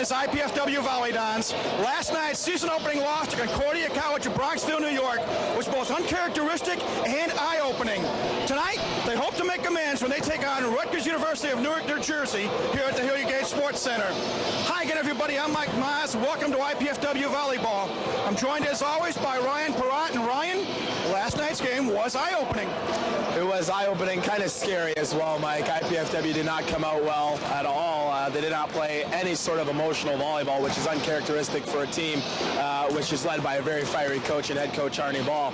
his IPFW Volleyball. Last night's season opening loss to Concordia College of Bronxville, New York was both uncharacteristic and eye-opening. Tonight, they hope to make amends when they take on Rutgers University of Newark, New Jersey, here at the Hilliard Gate Sports Center. Hi again, everybody. I'm Mike Maas. Welcome to IPFW Volleyball. I'm joined, as always, by Ryan Perrott. And Ryan, last night's game was eye-opening. It was eye-opening, kind of scary as well, Mike. IPFW did not come out well at all. They did not play any sort of emotional volleyball, which is uncharacteristic for a team which is led by a very fiery coach and head coach Arnie Ball.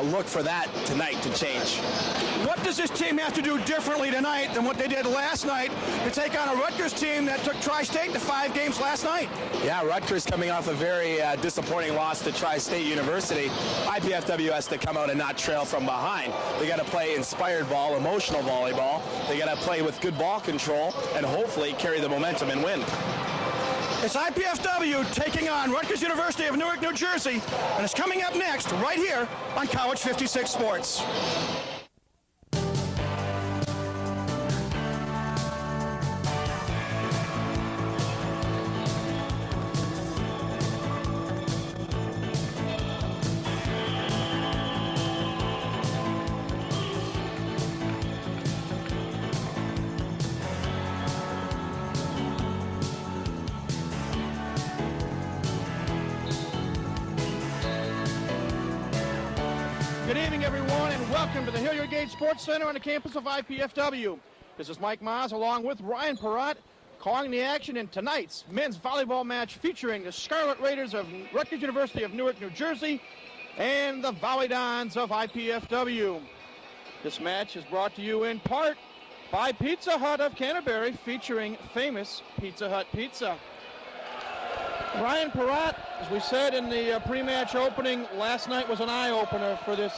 Look for that tonight to change. What does this team have to do differently tonight than what they did last night to take on a Rutgers team that took Tri-State to 5 games last night? Yeah, Rutgers coming off a very disappointing loss to Tri-State University. IPFW has to come out and not trail from behind. They got to play inspired ball, emotional volleyball. They got to play with good ball control and hopefully carry the momentum and win. It's IPFW taking on Rutgers University of Newark, New Jersey, and it's coming up next right here on College 56 Sports. Good evening, everyone, and welcome to the Hilliard Gate Sports Center on the campus of IPFW. This is Mike Maas along with Ryan Perrott calling the action in tonight's men's volleyball match featuring the Scarlet Raiders of Rutgers University of Newark, New Jersey, and the Volleyball of IPFW. This match is brought to you in part by Pizza Hut of Canterbury, featuring famous Pizza Hut pizza. Ryan Perrott, as we said in the pre-match opening, last night was an eye-opener for this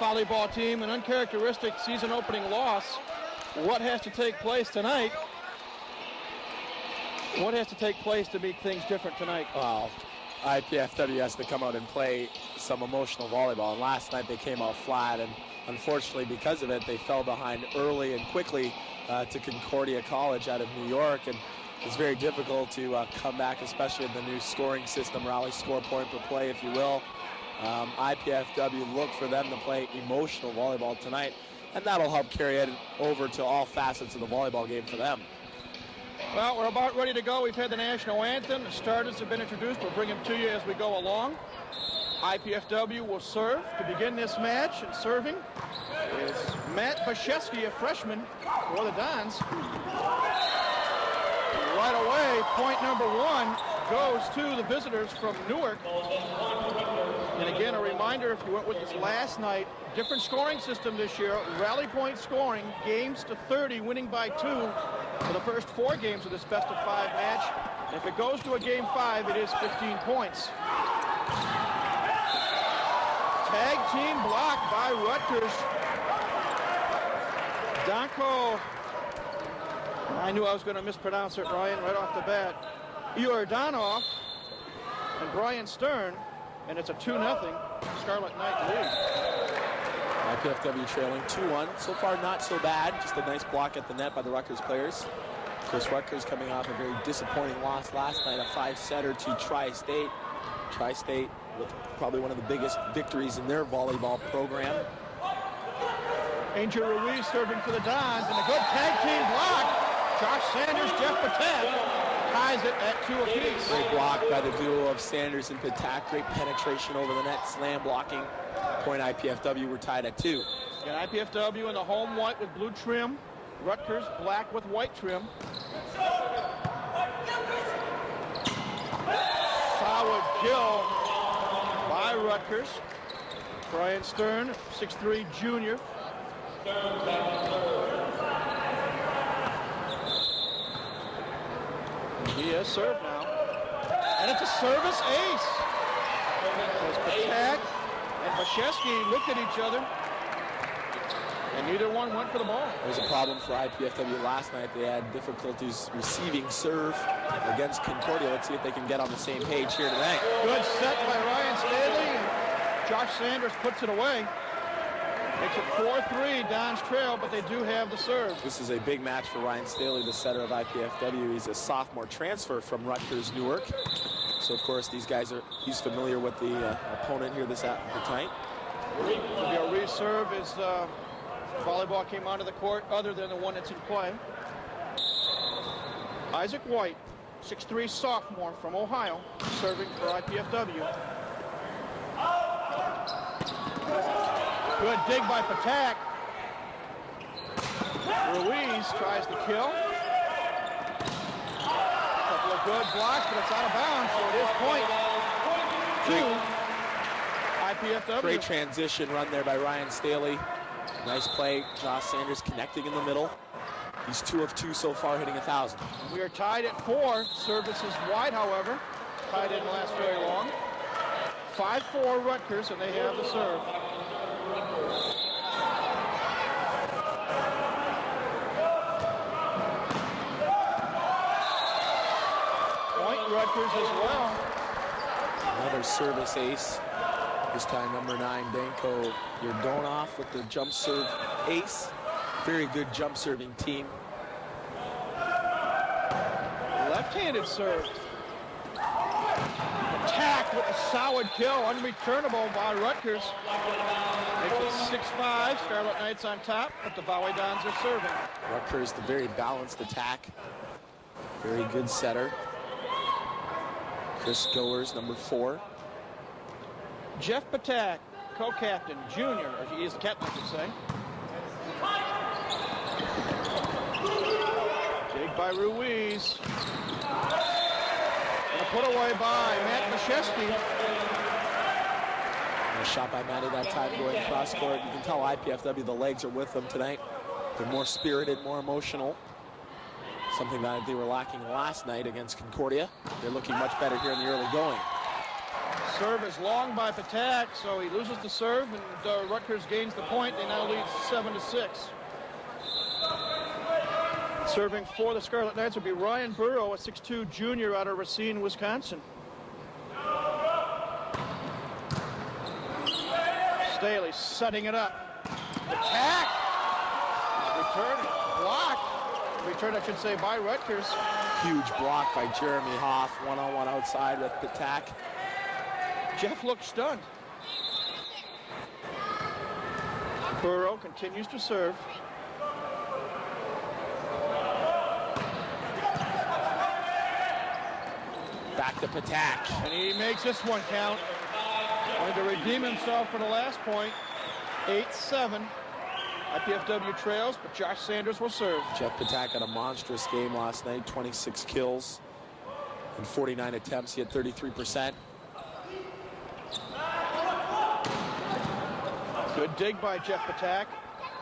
volleyball team, an uncharacteristic season-opening loss. What has to take place tonight? What has to take place to make things different tonight? Well, IPFW has to come out and play some emotional volleyball, and last night they came out flat, and unfortunately because of it, they fell behind early and quickly to Concordia College out of New York, and it's very difficult to come back, especially in the new scoring system, rally score point per play, if you will. IPFW look for them to play emotional volleyball tonight, and that'll help carry it over to all facets of the volleyball game for them. Well, we're about ready to go. We've had the national anthem. The starters have been introduced. We'll bring them to you as we go along. IPFW will serve to begin this match, and serving is Matt Bashevsky, a freshman for the Dons. Right away, point number 1 goes to the visitors from Newark. And again, a reminder, if you went with us last night, different scoring system this year, rally point scoring, games to 30, winning by 2 for the first 4 games of this best-of-5 match. And if it goes to a game 5, it is 15 points. Tag team block by Rutgers. Danko, I knew I was going to mispronounce it, Ryan, right off the bat. Iordanov and Brian Stern, and it's a 2-0 Scarlet Knight lead. IPFW trailing 2-1. So far, not so bad. Just a nice block at the net by the Rutgers players. Of course, Rutgers coming off a very disappointing loss last night, a 5-setter to Tri-State. Tri-State with probably one of the biggest victories in their volleyball program. Angel Ruiz serving for the Dons, and a good tag team block. Josh Sanders, Jeff Patak ties it at 2 apiece. Great block by the duo of Sanders and Patak. Great penetration over the net, slam blocking. Point IPFW, we're tied at 2. Got IPFW in the home white with blue trim. Rutgers black with white trim. Solid kill by Rutgers. Brian Stern, 6'3" junior. He has served now. And it's a service ace. As Patak and Bashevsky looked at each other, and neither one went for the ball. There was a problem for IPFW last night. They had difficulties receiving serve against Concordia. Let's see if they can get on the same page here tonight. Good set by Ryan Staley. Josh Sanders puts it away. Makes it 4-3, Don's trail, but they do have the serve. This is a big match for Ryan Staley, the setter of IPFW. He's a sophomore transfer from Rutgers Newark. So, of course, he's familiar with the opponent here tonight. It'll be a reserve as volleyball came onto the court other than the one that's in play. Isaac White, 6'3" sophomore from Ohio, serving for IPFW. Good dig by Patak. Ruiz tries to kill. A couple of good blocks, but it's out of bounds, so it is point to IPFW. Great transition run there by Ryan Staley. Nice play. Josh Sanders connecting in the middle. He's 2 of 2 so far, hitting 1,000. We are tied at 4. Service is wide, however. Tied didn't last very long. 5-4 Rutgers, and they have the serve. Point Rutgers as well. Another service ace. This time number 9, Danko Yordonov with the jump serve ace. Very good jump serving team. Left-handed serve. Attack with a solid kill, unreturnable by Rutgers. Makes it 6-5. Scarlet Knights on top, but the Volleyball are serving. Rutgers, the very balanced attack. Very good setter. Chris Goers, number 4. Jeff Patak, co-captain, junior, or he is the captain, I should say. Dig by Ruiz. And a put away by Matt Mashesky. A shot by Matty that time going cross court. You can tell IPFW, the legs are with them tonight. They're more spirited, more emotional. Something that they were lacking last night against Concordia. They're looking much better here in the early going. Serve is long by Patak, so he loses the serve, and Rutgers gains the point. They now lead 7-6. Serving for the Scarlet Knights will be Ryan Burrow, a 6'2" junior out of Racine, Wisconsin. Staley setting it up. Attack! Return, block. Return, I should say, by Rutgers. Huge block by Jeremy Hoff. One-on-one outside with Patak. Jeff looks stunned. Burrow continues to serve. Back to Patak. And he makes this one count. Going to redeem himself for the last point. 8-7. IPFW trails, but Josh Sanders will serve. Jeff Patak had a monstrous game last night. 26 kills and 49 attempts. He had 33%. Good dig by Jeff Patak.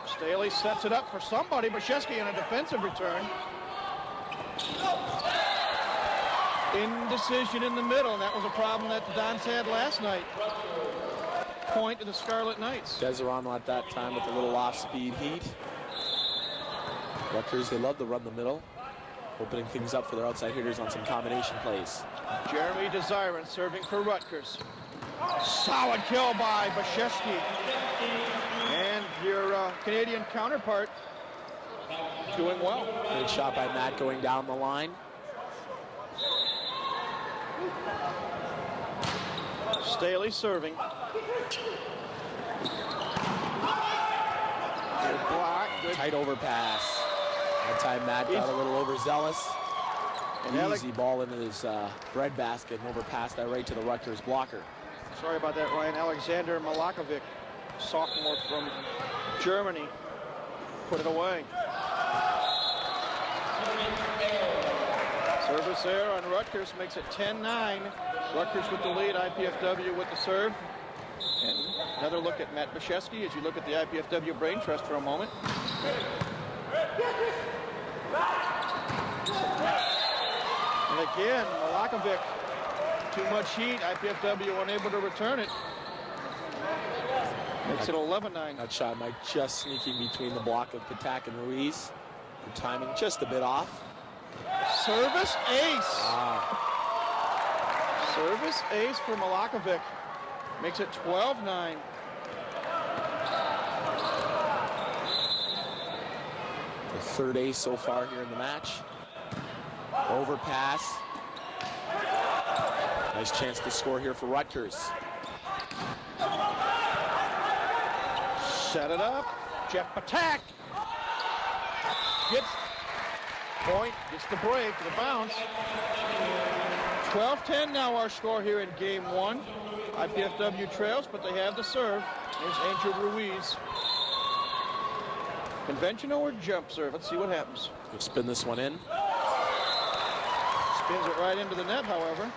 Staley sets it up for somebody. Bashesky in a defensive return. Indecision in the middle, and that was a problem that the Dons had last night. Point to the Scarlet Knights. Deseron at that time with a little off-speed heat. Rutgers, they love to run the middle, opening things up for their outside hitters on some combination plays. Jeremy Desiron serving for Rutgers. Solid kill by Bashesky. And your Canadian counterpart doing well. Great shot by Matt going down the line. Staley serving. Good block. Good. Tight overpass. That time Matt got a little overzealous. An easy ball into his breadbasket and overpassed that right to the Rutgers blocker. Sorry about that, Ryan. Alexander Malakovic, sophomore from Germany, put it away. Service there on Rutgers makes it 10-9. Rutgers with the lead, IPFW with the serve. And another look at Matt Bashesky as you look at the IPFW Brain Trust for a moment. And again, Malakovic, too much heat. IPFW unable to return it. Makes it 11-9. That shot might just sneaking between the block of Patak and Ruiz. The timing just a bit off. Service ace. Wow. Service ace for Malakovic. Makes it 12-9. The third ace so far here in the match. Overpass. Nice chance to score here for Rutgers. Set it up. Jeff Patak gets point, gets the break, the bounce. 12-10 now our score here in game one. IPFW trails, but they have the serve. Here's Angel Ruiz. Conventional or jump serve? Let's see what happens. We'll spin this one in. Spins it right into the net, however.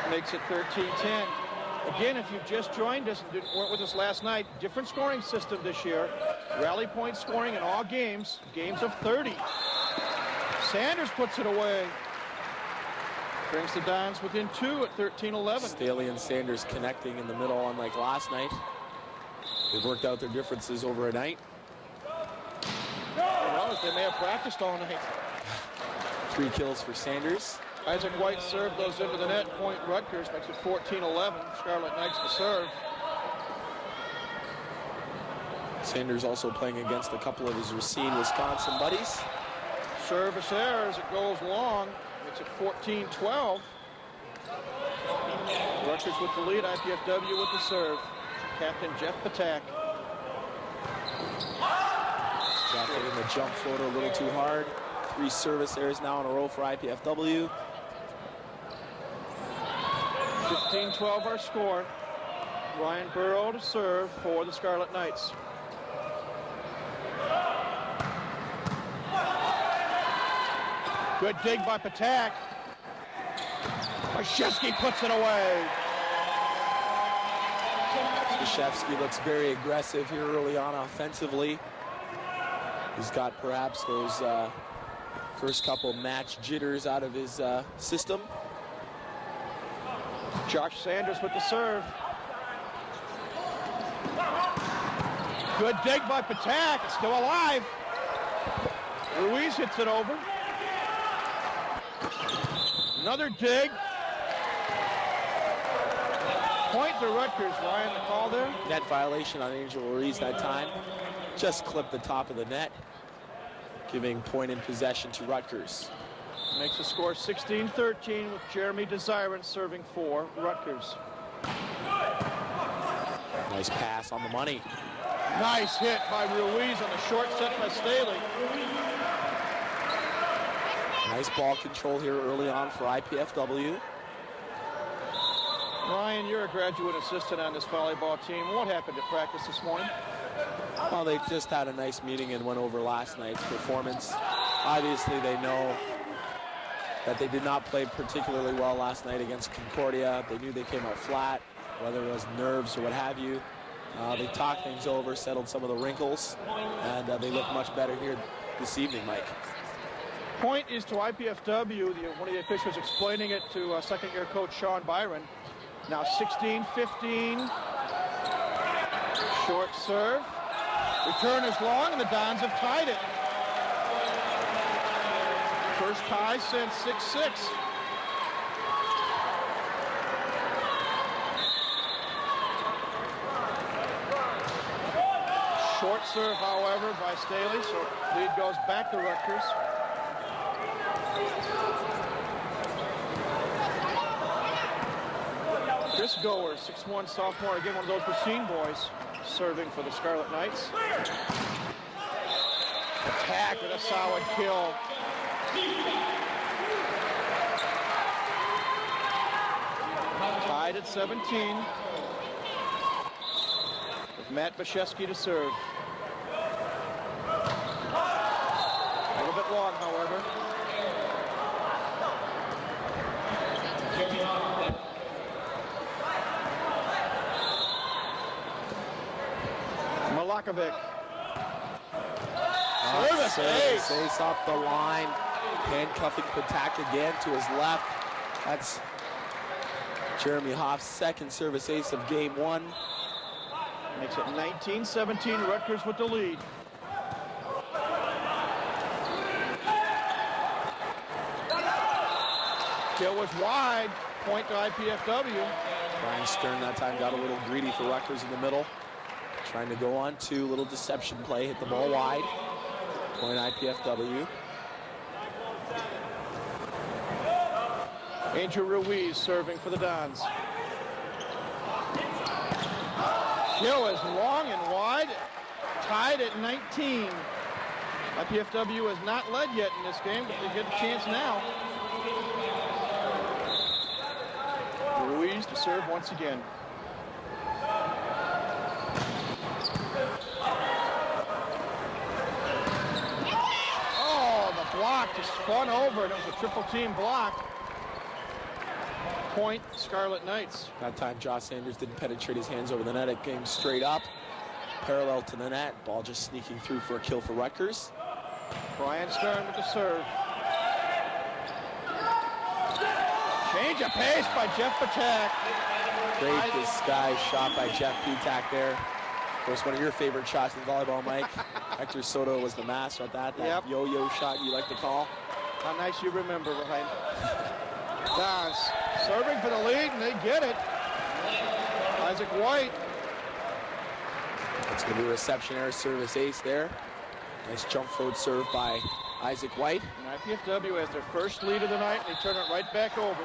Makes it 13-10. Again, if you've just joined us and weren't with us last night, different scoring system this year. Rally point scoring in all games, games of 30. Sanders puts it away. Brings the Dons within 2 at 13-11. Staley and Sanders connecting in the middle, unlike last night. They've worked out their differences over a night. They may have practiced all night. 3 kills for Sanders. Isaac White serve goes into the net. Point Rutgers makes it 14-11. Scarlet Knights to serve. Sanders also playing against a couple of his Racine, Wisconsin buddies. Service error as it goes long. Makes it 14-12. Rutgers with the lead. IPFW with the serve. Captain Jeff Patak. Jeff hitting the jump floater a little too hard. 3 service errors now in a row for IPFW. 15-12 our score. Ryan Burrow to serve for the Scarlet Knights. Good dig by Patak. Krzyzewski puts it away. Krzyzewski looks very aggressive here early on offensively. He's got perhaps those first couple match jitters out of his system. Josh Sanders with the serve. Good dig by Patak. It's still alive. Ruiz hits it over. Another dig. Point to Rutgers. Ryan, the call there? Net violation on Angel Ruiz that time. Just clipped the top of the net, giving point in possession to Rutgers. Makes the score 16-13 with Jeremy Desirant serving for Rutgers. Nice pass on the money. Nice hit by Ruiz on the short set by Staley. Nice ball control here early on for IPFW. Ryan, you're a graduate assistant on this volleyball team. What happened at practice this morning? Well, they just had a nice meeting and went over last night's performance. Obviously, they know that they did not play particularly well last night against Concordia. They knew they came out flat, whether it was nerves or what have you. They talked things over, settled some of the wrinkles, and they look much better here this evening, Mike. Point is to IPFW. One of the officials explaining it to second-year coach Sean Byron. Now 16-15. Short serve. Return is long, and the Dons have tied it. First tie since 6-6. Short serve, however, by Staley, so lead goes back to Rutgers. Chris Gower, 6'1" sophomore, again one of those Racine boys, serving for the Scarlet Knights. Attack with a solid kill. Tied at 17. With Matt Krzyzewski to serve. A little bit long, however. Malakovic. Service ace. Ace off the line. Handcuffing Patak again to his left. That's Jeremy Hoff's second service ace of game one. Makes it 19-17, Rutgers with the lead. Kill was wide, point to IPFW. Brian Stern that time got a little greedy for Rutgers in the middle. Trying to go on to a little deception play, hit the ball wide. Point IPFW. Angel Ruiz serving for the Dons. Kill is long and wide, tied at 19. IPFW has not led yet in this game, but they get a chance now. Ruiz to serve once again. Oh, the block just spun over, and it was a triple team block. Point, Scarlet Knights. That time, Josh Sanders didn't penetrate his hands over the net. It came straight up, parallel to the net. Ball just sneaking through for a kill for Rutgers. Brian Stern with the serve. Change of pace by Jeff Patak. Great disguised shot by Jeff Patak there. Of course, one of your favorite shots in volleyball, Mike. Hector Soto was the master at that. That yo-yo shot you like to call. How nice you remember, Ryan. Dons serving for the lead, and they get it. Isaac White. It's going to be a reception error, service ace there. Nice jump forward serve by Isaac White. And IPFW has their first lead of the night, and they turn it right back over.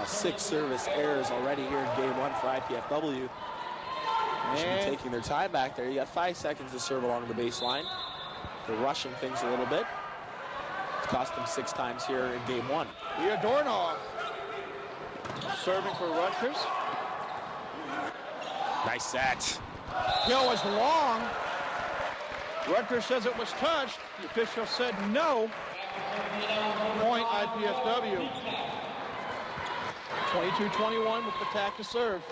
6 service errors already here in game 1 for IPFW. They should be taking their time back there. You got 5 seconds to serve along the baseline. They're rushing things a little bit. It's cost them 6 times here in game 1. Iadornov serving for Rutgers. Nice set. Kill was long. Rutgers says it was touched. The official said no. Point IPFW. 22-21 with Patak to serve.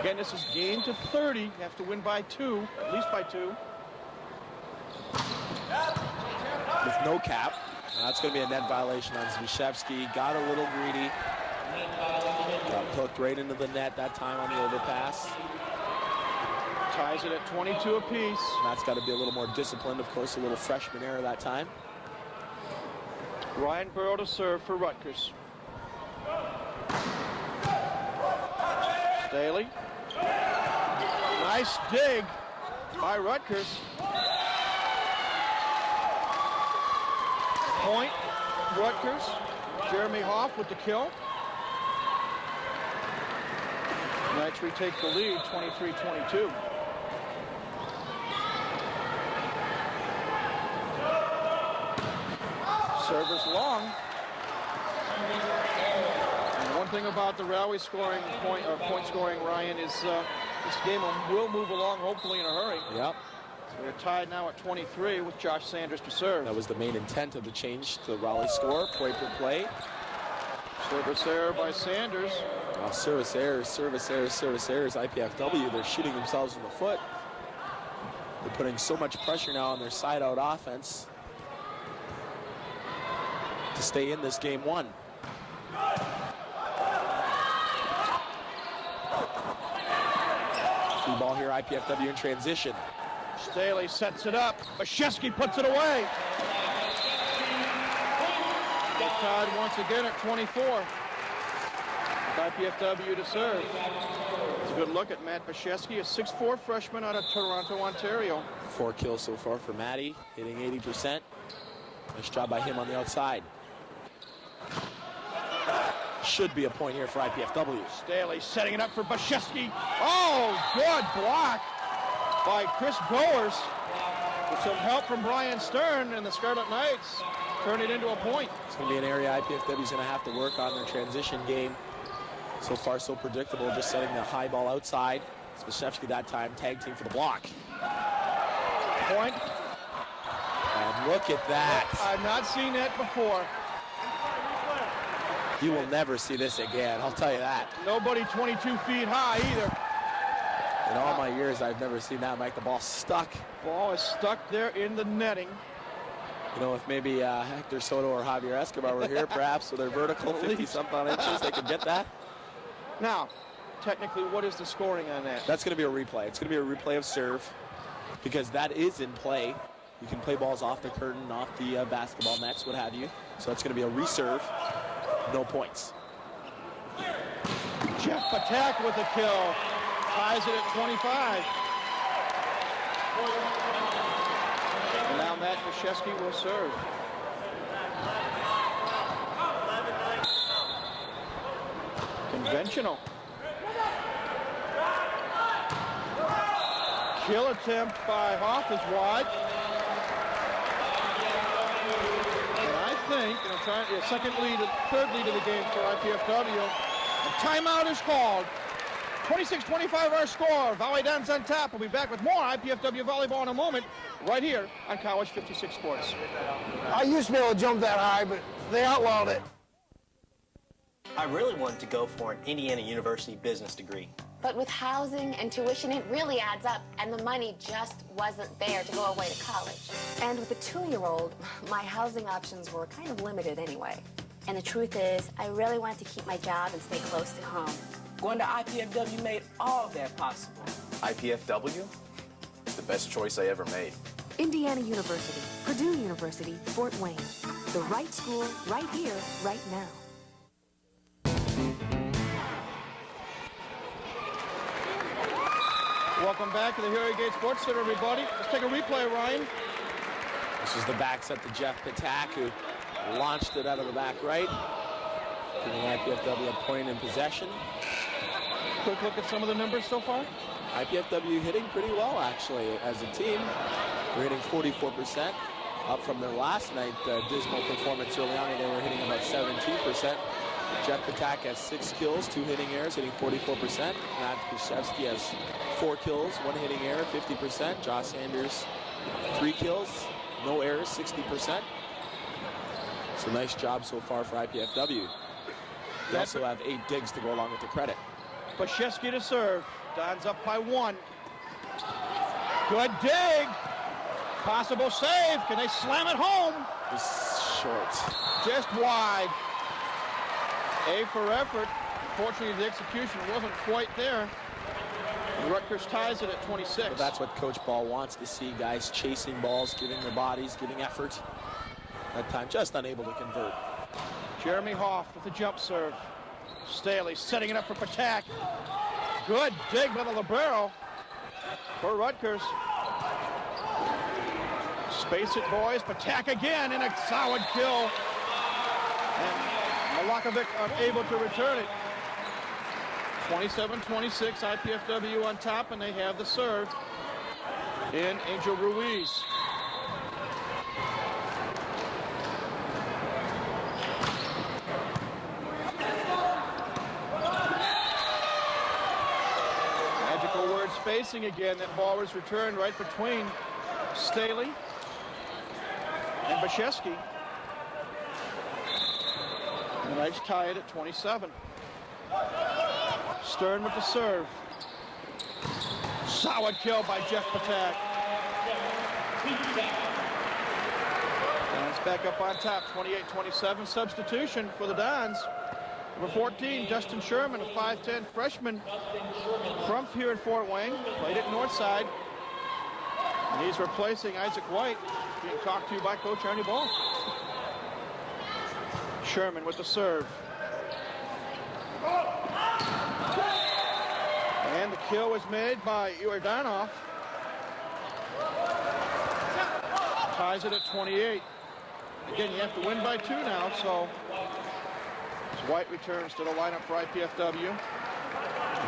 Again, this is game to 30. You have to win by 2, at least by 2. With no cap. That's going to be a net violation on Zbyszewski. Got a little greedy. Got hooked right into the net that time on the overpass. Ties it at 22 apiece. And that's got to be a little more disciplined. Of course, a little freshman error that time. Ryan Burrow to serve for Rutgers. Staley. Nice dig by Rutgers. Point, Rutgers. Jeremy Hoff with the kill. Knights retake the lead, 23-22. Servers long. And one thing about the rally scoring point scoring, Ryan, is this game will move along hopefully in a hurry. Yep. So we're tied now at 23 with Josh Sanders to serve. That was the main intent of the change to the rally score, play per play. Service error by Sanders. Oh, service errors, service errors, service errors. IPFW, they're shooting themselves in the foot. They're putting so much pressure now on their side-out offense to stay in this game 1. Free ball here, IPFW in transition. Staley sets it up. Bashevsky puts it away. Tied once again at 24. IPFW to serve. It's a good look at Matt Bashevsky, a 6'4" freshman out of Toronto, Ontario. 4 kills so far for Matty, hitting 80%. Nice job by him on the outside. Should be a point here for IPFW. Staley setting it up for Bashevsky. Oh, good block by Chris Goers. With some help from Brian Stern, and the Scarlet Knights turn it into a point. It's going to be an area IPFW is going to have to work on their transition game. So far, so predictable, just setting the high ball outside. Zbyszewski that time, tag team for the block. Point. And look at that. I've not seen that before. You will never see this again, I'll tell you that. Nobody 22 feet high either. In all my years, I've never seen that, Mike. The ball stuck. Ball is stuck there in the netting. You know, if maybe Hector Soto or Javier Escobar were here, perhaps with their vertical 50-something inches, they could get that. Now, technically, what is the scoring on that? That's going to be a replay. It's going to be a replay of serve because that is in play. You can play balls off the curtain, off the basketball nets, what have you. So it's going to be a reserve. No points. Jeff Patak with a kill. Ties it at 25. And now Matt Krzyzewski will serve. Conventional. Kill attempt by Hoff is wide. And I think, third lead of the game for IPFW. A timeout is called. 26-25 our score. Volleyball on top. We'll be back with more IPFW volleyball in a moment, right here on College 56 Sports. I used to be able to jump that high, but they outlawed it. I really wanted to go for an Indiana University business degree. But with housing and tuition, it really adds up, and the money just wasn't there to go away to college. And with a 2-year-old, my housing options were kind of limited anyway. And the truth is, I really wanted to keep my job and stay close to home. Going to IPFW made all of that possible. IPFW? The best choice I ever made. Indiana University, Purdue University, Fort Wayne. The right school, right here, right now. Welcome back to the Hero Gate Sports Center, everybody. Let's take a replay, Ryan. This is the back set to Jeff Patak, who launched it out of the back right, giving IPFW a point in possession. Quick look at some of the numbers so far. IPFW hitting pretty well, actually, as a team. They're hitting 44%, up from their last night dismal performance early on, and they were hitting about 17%. Jeff Patak has 6 kills, 2 hitting errors, hitting 44%. Matt Krzyzewski has 4 kills, 1 hitting error, 50%. Josh Sanders, 3 kills, no errors, 60%. So nice job so far for IPFW. They also have 8 digs to go along with the credit. Krzyzewski to serve. Don's up by 1. Good dig. Possible save. Can they slam it home? It's short. Just wide. A for effort. Unfortunately, the execution wasn't quite there. Rutgers ties it at 26. But that's what Coach Ball wants to see, guys chasing balls, giving their bodies, giving effort. That time just unable to convert. Jeremy Hoff with the jump serve. Staley setting it up for Patak. Good dig by the libero for Rutgers. Space it, boys. Patak again, and a solid kill. And Malakovic unable to return it. 27-26, IPFW on top, and they have the serve in Angel Ruiz. Magical word spacing again. That ball was returned right between Staley and Krzyzewski. The Knights tie it at 27. Stern with the serve. Solid kill by Jeff Patak. And it's back up on top, 28-27. Substitution for the Dons. Number 14, Justin Sherman, a 5'10 freshman from here in Fort Wayne. Played at Northside. And he's replacing Isaac White, being talked to by Coach Ernie Ball. Sherman with the serve. And the kill was made by Iordanov. Ties it at 28. Again, you have to win by 2 now, so as White returns to the lineup for IPFW.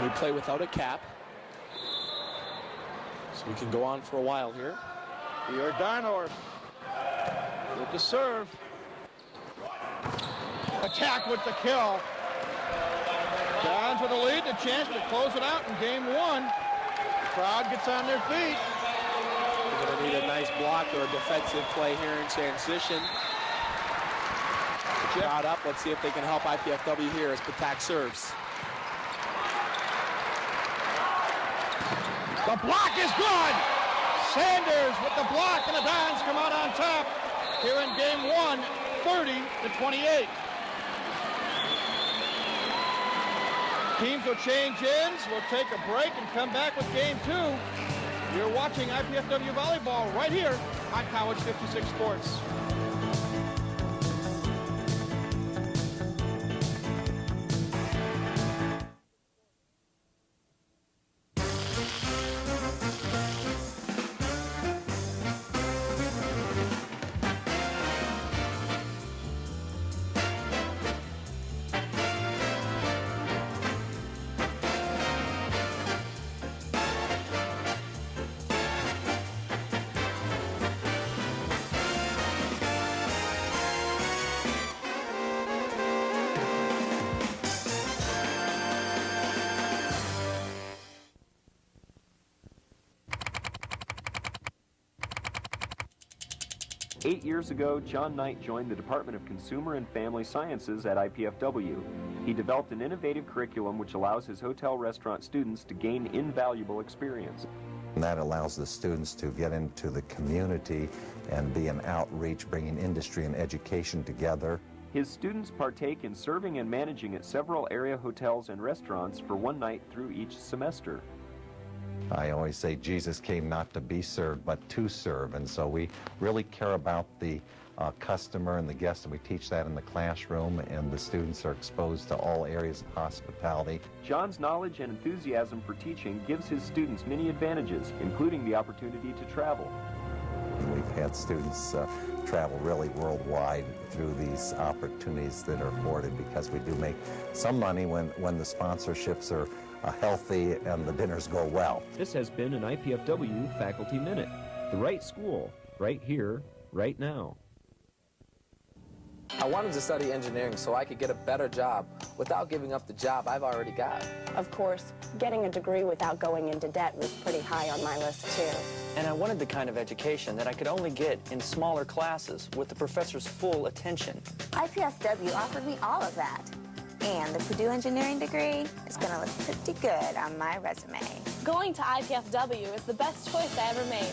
We play without a cap, so we can go on for a while here. Iordanov with the serve. Attack with the kill. Dons with a lead, a chance to close it out in game 1. Crowd gets on their feet. We're going to need a nice block or a defensive play here in transition. Crowd up. Let's see if they can help IPFW here as Patak serves. The block is good. Sanders with the block, and the Dons come out on top here in game 1, 30-28. Teams will change ends. We'll take a break and come back with game 2. You're watching IPFW Volleyball right here on College 56 Sports. 8 years ago, John Knight joined the Department of Consumer and Family Sciences at IPFW. He developed an innovative curriculum which allows his hotel restaurant students to gain invaluable experience. And that allows the students to get into the community and be an outreach, bringing industry and education together. His students partake in serving and managing at several area hotels and restaurants for one night through each semester. I always say Jesus came not to be served, but to serve. And so we really care about the customer and the guest, and we teach that in the classroom, and the students are exposed to all areas of hospitality. John's knowledge and enthusiasm for teaching gives his students many advantages, including the opportunity to travel. We've had students travel really worldwide through these opportunities that are afforded, because we do make some money when the sponsorships are healthy and the dinners go well. This has been an IPFW Faculty Minute. The right school, right here, right now. I wanted to study engineering so I could get a better job without giving up the job I've already got. Of course, getting a degree without going into debt was pretty high on my list, too. And I wanted the kind of education that I could only get in smaller classes with the professor's full attention. IPFW offered me all of that. And the Purdue engineering degree is going to look pretty good on my resume. Going to IPFW is the best choice I ever made.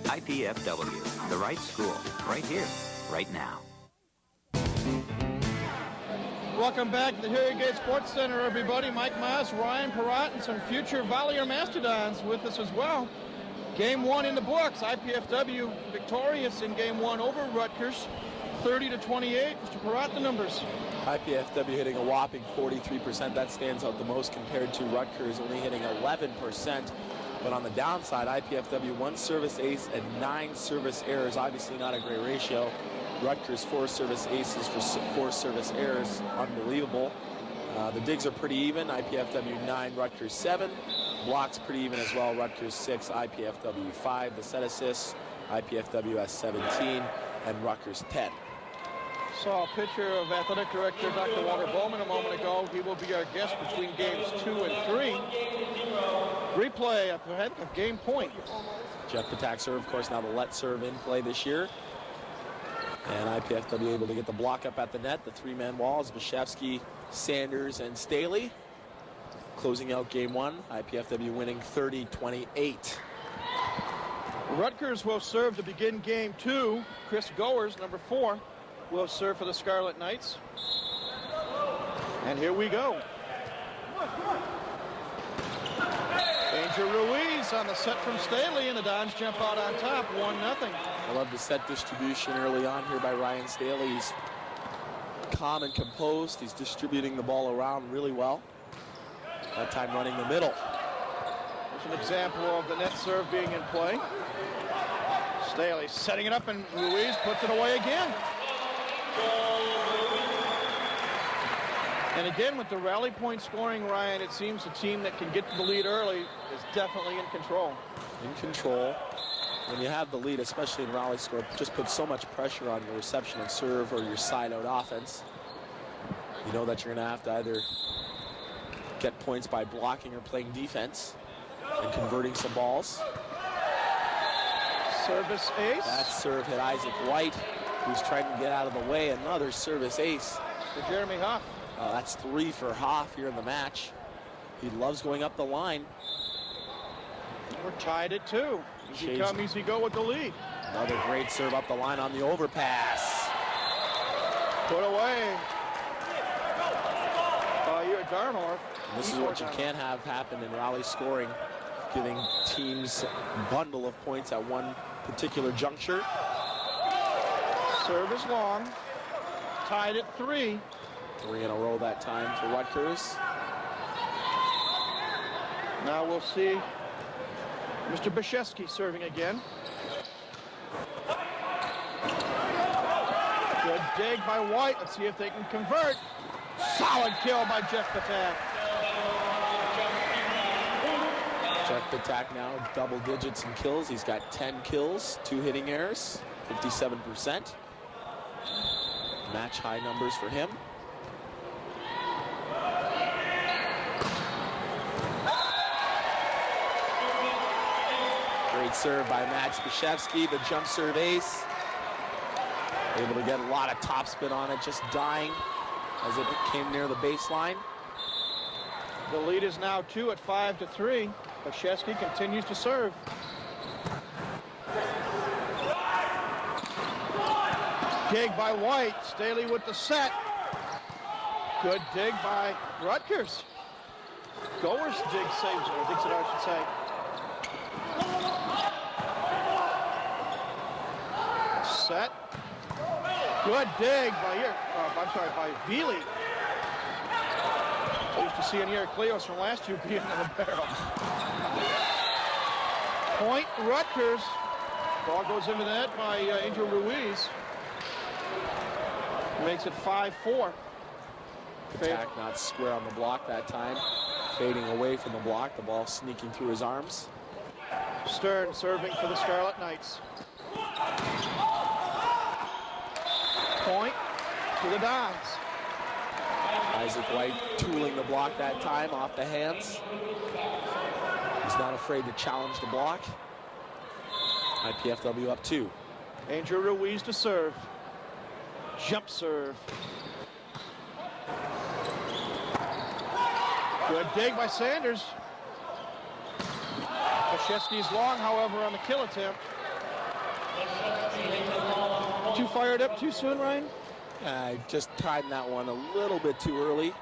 IPFW, the right school, right here, right now. Welcome back to the Hilliard Gate Sports Center, everybody. Mike Miles, Ryan Perrott, and some future Volleyball Mastodons with us as well. Game one in the books. IPFW victorious in game one over Rutgers, 30-28. Mr. Perrott, the numbers. IPFW hitting a whopping 43%. That stands out the most compared to Rutgers, only hitting 11%. But on the downside, IPFW 1 service ace and 9 service errors. Obviously not a great ratio. Rutgers 4 service aces for 4 service errors. Unbelievable. The digs are pretty even. IPFW 9, Rutgers 7. Blocks pretty even as well. Rutgers 6, IPFW 5. The set assists, IPFW has 17 and Rutgers 10. Saw a picture of Athletic Director Dr. Walter Bowman a moment ago. He will be our guest between games 2 and 3. Replay ahead of game point. Jeff Patak serve, of course, now the let serve in play this year. And IPFW able to get the block up at the net. The three-man walls, Bashevsky, Sanders, and Staley. Closing out game one, IPFW winning 30-28. Rutgers will serve to begin game 2. Chris Goers, number 4, will serve for the Scarlet Knights. And here we go. Danger Ruiz on the set from Staley, and the Dons jump out on top, 1-0. I love the set distribution early on here by Ryan Staley. He's calm and composed. He's distributing the ball around really well. That time running the middle. There's an example of the net serve being in play. Staley setting it up, and Ruiz puts it away again. And again, with the rally point scoring, Ryan, it seems the team that can get to the lead early is definitely in control. In control. When you have the lead, especially in rally score, just puts so much pressure on your reception and serve or your side-out offense. You know that you're going to have to either get points by blocking or playing defense and converting some balls. Service ace. That serve hit Isaac White, who's trying to get out of the way. Another service ace. For Jeremy Hoff. That's 3 for Hoff here in the match. He loves going up the line. We're tied at 2. Easy come, easy go with the lead. Another great serve up the line on the overpass. Put away by Darnor. This is what you can't have happen in rally scoring, giving teams a bundle of points at one particular juncture. Serve is long. Tied at 3. 3 in a row that time for Rutgers. Now we'll see Mr. Bashevsky serving again. Good dig by White. Let's see if they can convert. Solid kill by Jeff Patak. Jeff Patak now double digits in kills. He's got 10 kills, 2 hitting errors, 57%. Match high numbers for him. Great serve by Max Bashevsky, the jump serve ace. Able to get a lot of topspin on it, just dying as it came near the baseline. The lead is now 2 at 5-3. Krzyzewski continues to serve. Dig by White. Staley with the set. Good dig by Rutgers. Goers dig saves, or digs it, I should say. Set. Good dig by Veely. I used to see an Cleos from last year being in the barrel. Point Rutgers. Ball goes into the net by Angel Ruiz. Makes it 5-4. Attack not square on the block that time. Fading away from the block. The ball sneaking through his arms. Stern serving for the Scarlet Knights. Point to the Dons. Isaac White tooling the block that time off the hands. He's not afraid to challenge the block. IPFW up 2. Angel Ruiz to serve. Jump serve. Good dig by Sanders. Krzyzewski's long, however, on the kill attempt. Too fired up too soon, Ryan? Just timed that one a little bit too early.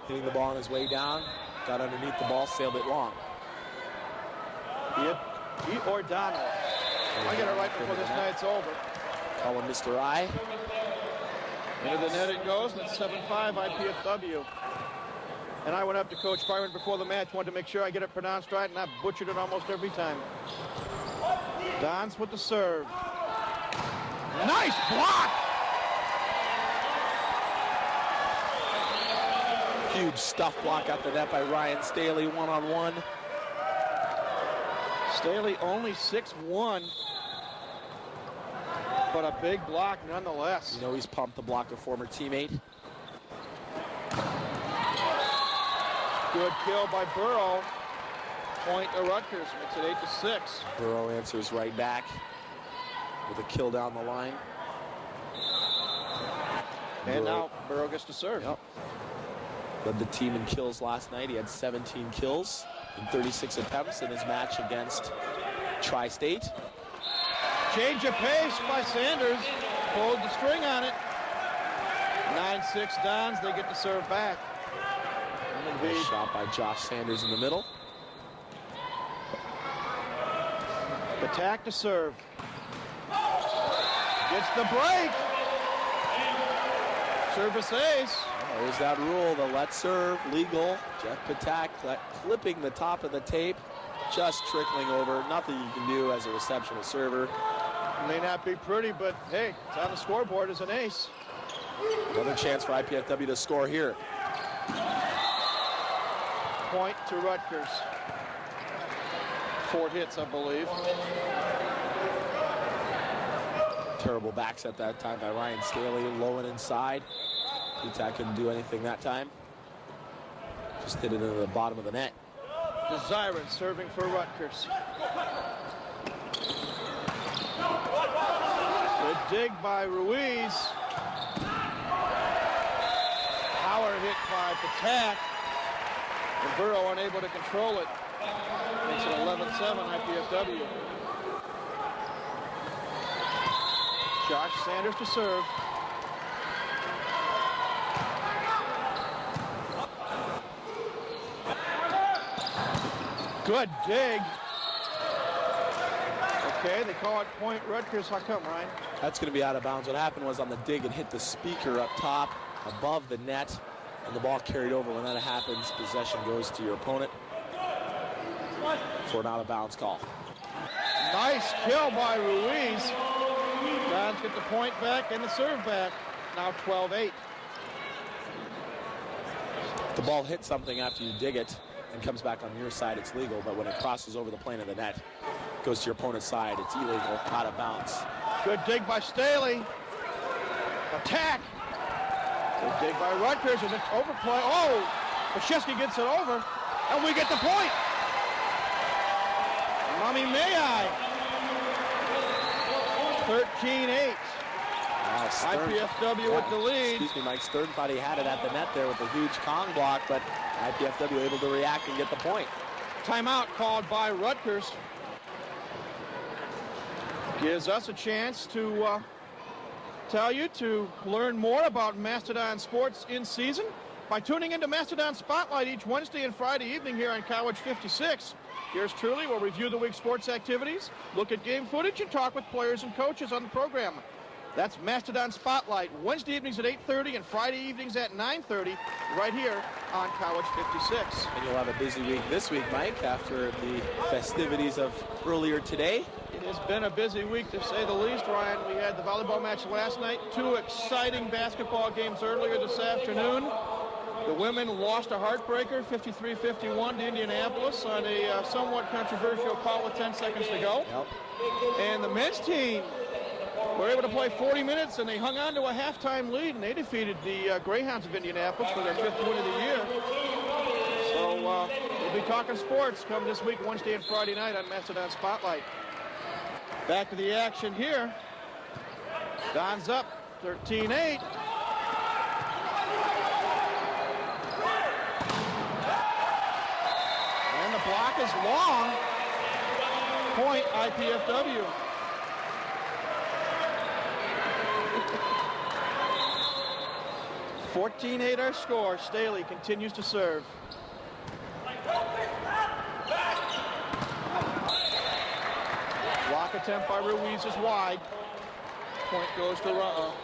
Hitting the ball on his way down. Got underneath the ball, sailed it long. Giordano. I get it right before this night's over. Call him Mr. I. Into the net it goes, and it's 7-5 IPFW. And I went up to Coach Byron before the match, wanted to make sure I get it pronounced right, and I butchered it almost every time. Dons with the serve. Nice block! Huge stuff block at the net by Ryan Staley, one-on-one. Staley only 6'1", but a big block nonetheless. You know he's pumped to block a former teammate. Good kill by Burrow. Point to Rutgers, makes it 8-6. Burrow answers right back with a kill down the line. And now Burrow gets to serve. Yep. Led the team in kills last night. He had 17 kills in 36 attempts in his match against Tri-State. Change of pace by Sanders. Pulled the string on it. 9-6 Dons, they get to serve back. Nice shot by Josh Sanders in the middle. Attack to serve. Gets the break. Service ace. There's that rule, the let serve, legal. Jeff Patak clipping the top of the tape, just trickling over. Nothing you can do as a receptionist server. May not be pretty, but hey, it's on the scoreboard as an ace. Another chance for IPFW to score here. Point to Rutgers. 4 hits, I believe. Terrible back set that time by Ryan Staley, low and inside. Patak couldn't do anything that time. Just hit it into the bottom of the net. Desiren serving for Rutgers. Good dig by Ruiz. Power hit by Patak. And Burrow unable to control it. Makes it 11-7 IPFW. Josh Sanders to serve. Good dig. Okay, they call it point Rutgers. How come, Ryan? That's going to be out of bounds. What happened was on the dig, it hit the speaker up top, above the net, and the ball carried over. When that happens, possession goes to your opponent for an out of bounds call. Nice kill by Ruiz. Dons get the point back and the serve back. Now 12-8. The ball hits something after you dig it and comes back on your side, it's legal. But when it crosses over the plane of the net, goes to your opponent's side, it's illegal, out of bounds. Good dig by Staley. Attack. Good dig by Rutgers, and it's overplay. Oh, Krzyzewski gets it over, and we get the point. Mommy may I. 13-8. Wow, IPFW with the lead. Excuse me, Mike Stern thought he had it at the net there with a huge Kong block, but IPFW able to react and get the point. Timeout called by Rutgers. Gives us a chance to tell you to learn more about Mastodon sports in season by tuning into Mastodon Spotlight each Wednesday and Friday evening here on College 56. Yours truly will review the week's sports activities, look at game footage, and talk with players and coaches on the program. That's Mastodon Spotlight, Wednesday evenings at 8:30 and Friday evenings at 9:30, right here on College 56. And you'll have a busy week this week, Mike, after the festivities of earlier today. It has been a busy week, to say the least, Ryan. We had the volleyball match last night, 2 exciting basketball games earlier this afternoon. The women lost a heartbreaker, 53-51 to Indianapolis on a somewhat controversial call with 10 seconds to go. Yep. And the men's team were able to play 40 minutes, and they hung on to a halftime lead, and they defeated the Greyhounds of Indianapolis for their 5th win of the year. So we'll be talking sports come this week, Wednesday and Friday night on Mastodon Spotlight. Back to the action here. Don's up 13-8. And the block is long. Point IPFW. (14-8) our score. Staley continues to serve. Block attempt by Ruiz is wide. Point goes to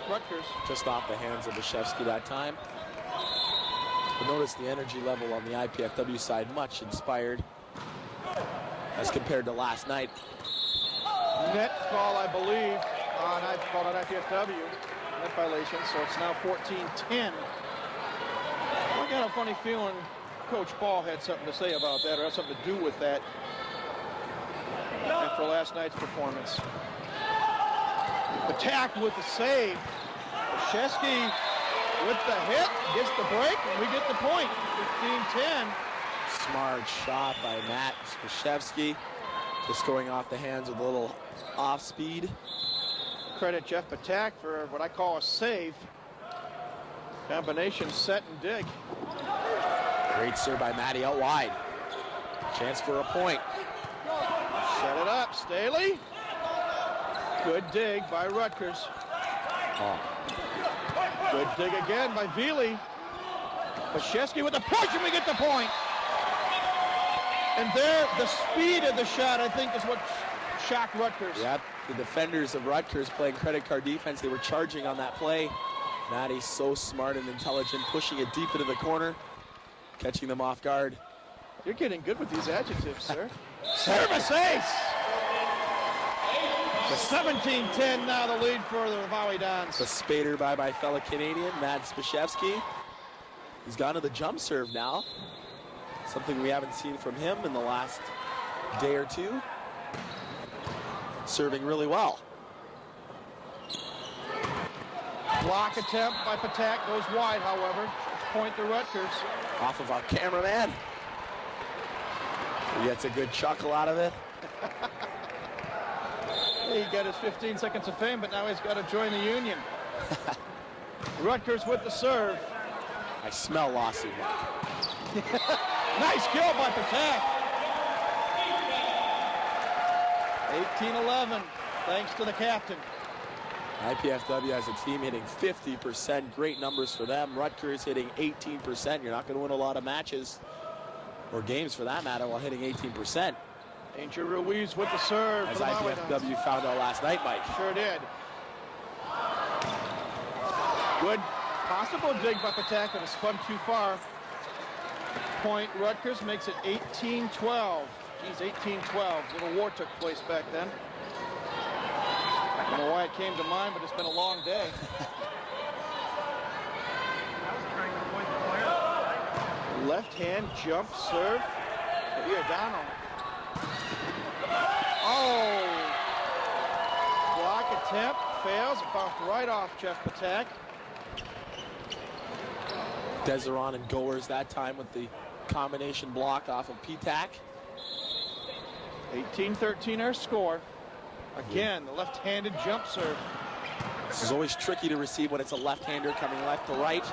Rutgers. Just off the hands of Bashevsky that time. But notice the energy level on the IPFW side, much inspired as compared to last night. Net call, I believe, on IPFW. Net violation, so it's now 14-10. I got a funny feeling Coach Ball had something to say about that, or had something to do with that after last night's performance. Attack with the save. Bashevsky with the hit, gets the break, and we get the point. 15-10. Smart shot by Matt Bashevsky. Just going off the hands with a little off speed. Credit Jeff Patak for what I call a save. Combination set and dig. Great serve by Matty out wide. Chance for a point. Set it up, Staley. Good dig by Rutgers. Oh. Good dig again by Veely. Bashevsky with the push, and we get the point. And there, the speed of the shot, I think, is what shocked Rutgers. Yep, the defenders of Rutgers playing credit card defense. They were charging on that play. Matty's so smart and intelligent, pushing it deep into the corner, catching them off guard. You're getting good with these adjectives, sir. Service ace! 17-10 now, the lead for the Volleyball. The spader by my fellow Canadian, Matt Bashevsky. He's gone to the jump serve now. Something we haven't seen from him in the last day or two. Serving really well. Block attempt by Patak goes wide, however. Point to Rutgers. Off of our cameraman. He gets a good chuckle out of it. He got his 15 seconds of fame, but now he's got to join the union. Rutgers with the serve. I smell lawsuit. Nice kill by Patak. 18-11, thanks to the captain. IPFW as a team hitting 50%. Great numbers for them. Rutgers hitting 18%. You're not going to win a lot of matches or games for that matter while hitting 18%. Danger Ruiz with the serve. As IPFW found out last night, Mike. Sure did. Good possible dig by Patak, but it spun too far. Point Rutgers makes it 18-12. Geez, 18-12. Little war took place back then. I don't know why it came to mind, but it's been a long day. Left hand jump serve. Giordano. Oh! Block attempt fails. It bounced right off Jeff Patak. Deseron and Goers that time with the combination block off of Patak. 18-13 our score. Again, the left-handed jump serve. This is always tricky to receive when it's a left-hander coming left to right.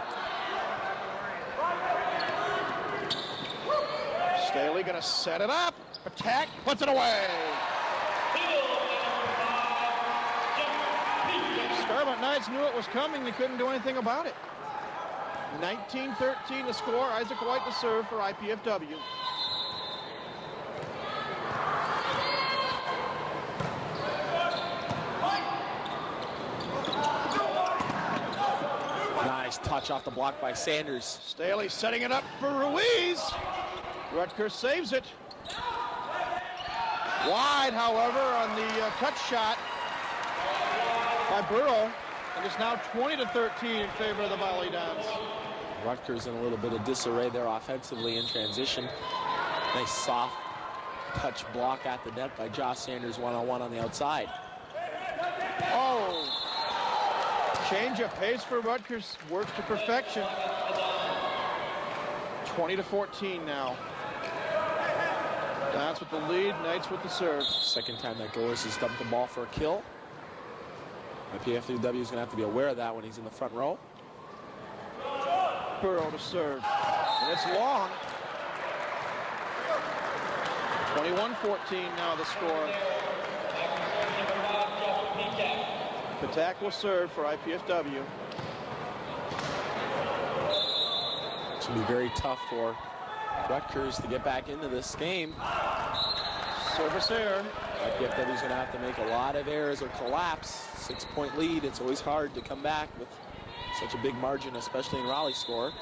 Staley going to set it up. Attack, puts it away. Scarlet Knights knew it was coming. They couldn't do anything about it. 19-13 to score. Isaac White to serve for IPFW. Nice touch off the block by Sanders. Staley setting it up for Ruiz. Rutgers saves it. Wide, however, on the cut shot by Burrow. And it's now 20-13 in favor of the Volleyball. Rutgers in a little bit of disarray there offensively in transition. Nice soft touch block at the net by Josh Sanders one-on-one on the outside. Oh, change of pace for Rutgers works to perfection. 20-14 now. Dons with the lead, Knights with the serve. Second time that Goers has dumped the ball for a kill. IPFW is going to have to be aware of that when he's in the front row. Burrow to serve, and it's long. 21-14 now the score. Patak will serve for IPFW. It's going to be very tough for Rutgers to get back into this game. Service error. IPFW is going to have to make a lot of errors or collapse. 6-point lead. It's always hard to come back with such a big margin, especially in Raleigh score.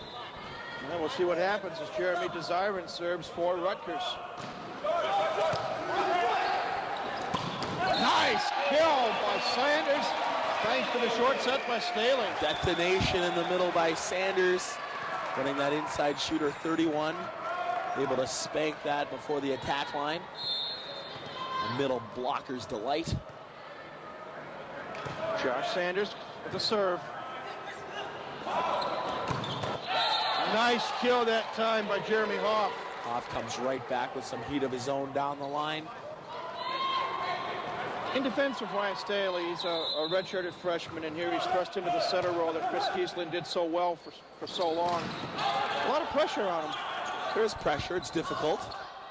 Well, we'll see what happens as Jeremy Desiren serves for Rutgers. Nice kill by Sanders. Thanks to the short set by Staley. Detonation in the middle by Sanders. Running that inside shooter 31. Able to spank that before the attack line. The middle blocker's delight. Josh Sanders with the serve. Nice kill that time by Jeremy Hoff. Hoff comes right back with some heat of his own down the line. In defense of Ryan Staley, he's a redshirted freshman, and here he's thrust into the center role that Chris Kiesling did so well for so long. A lot of pressure on him. There's pressure, it's difficult,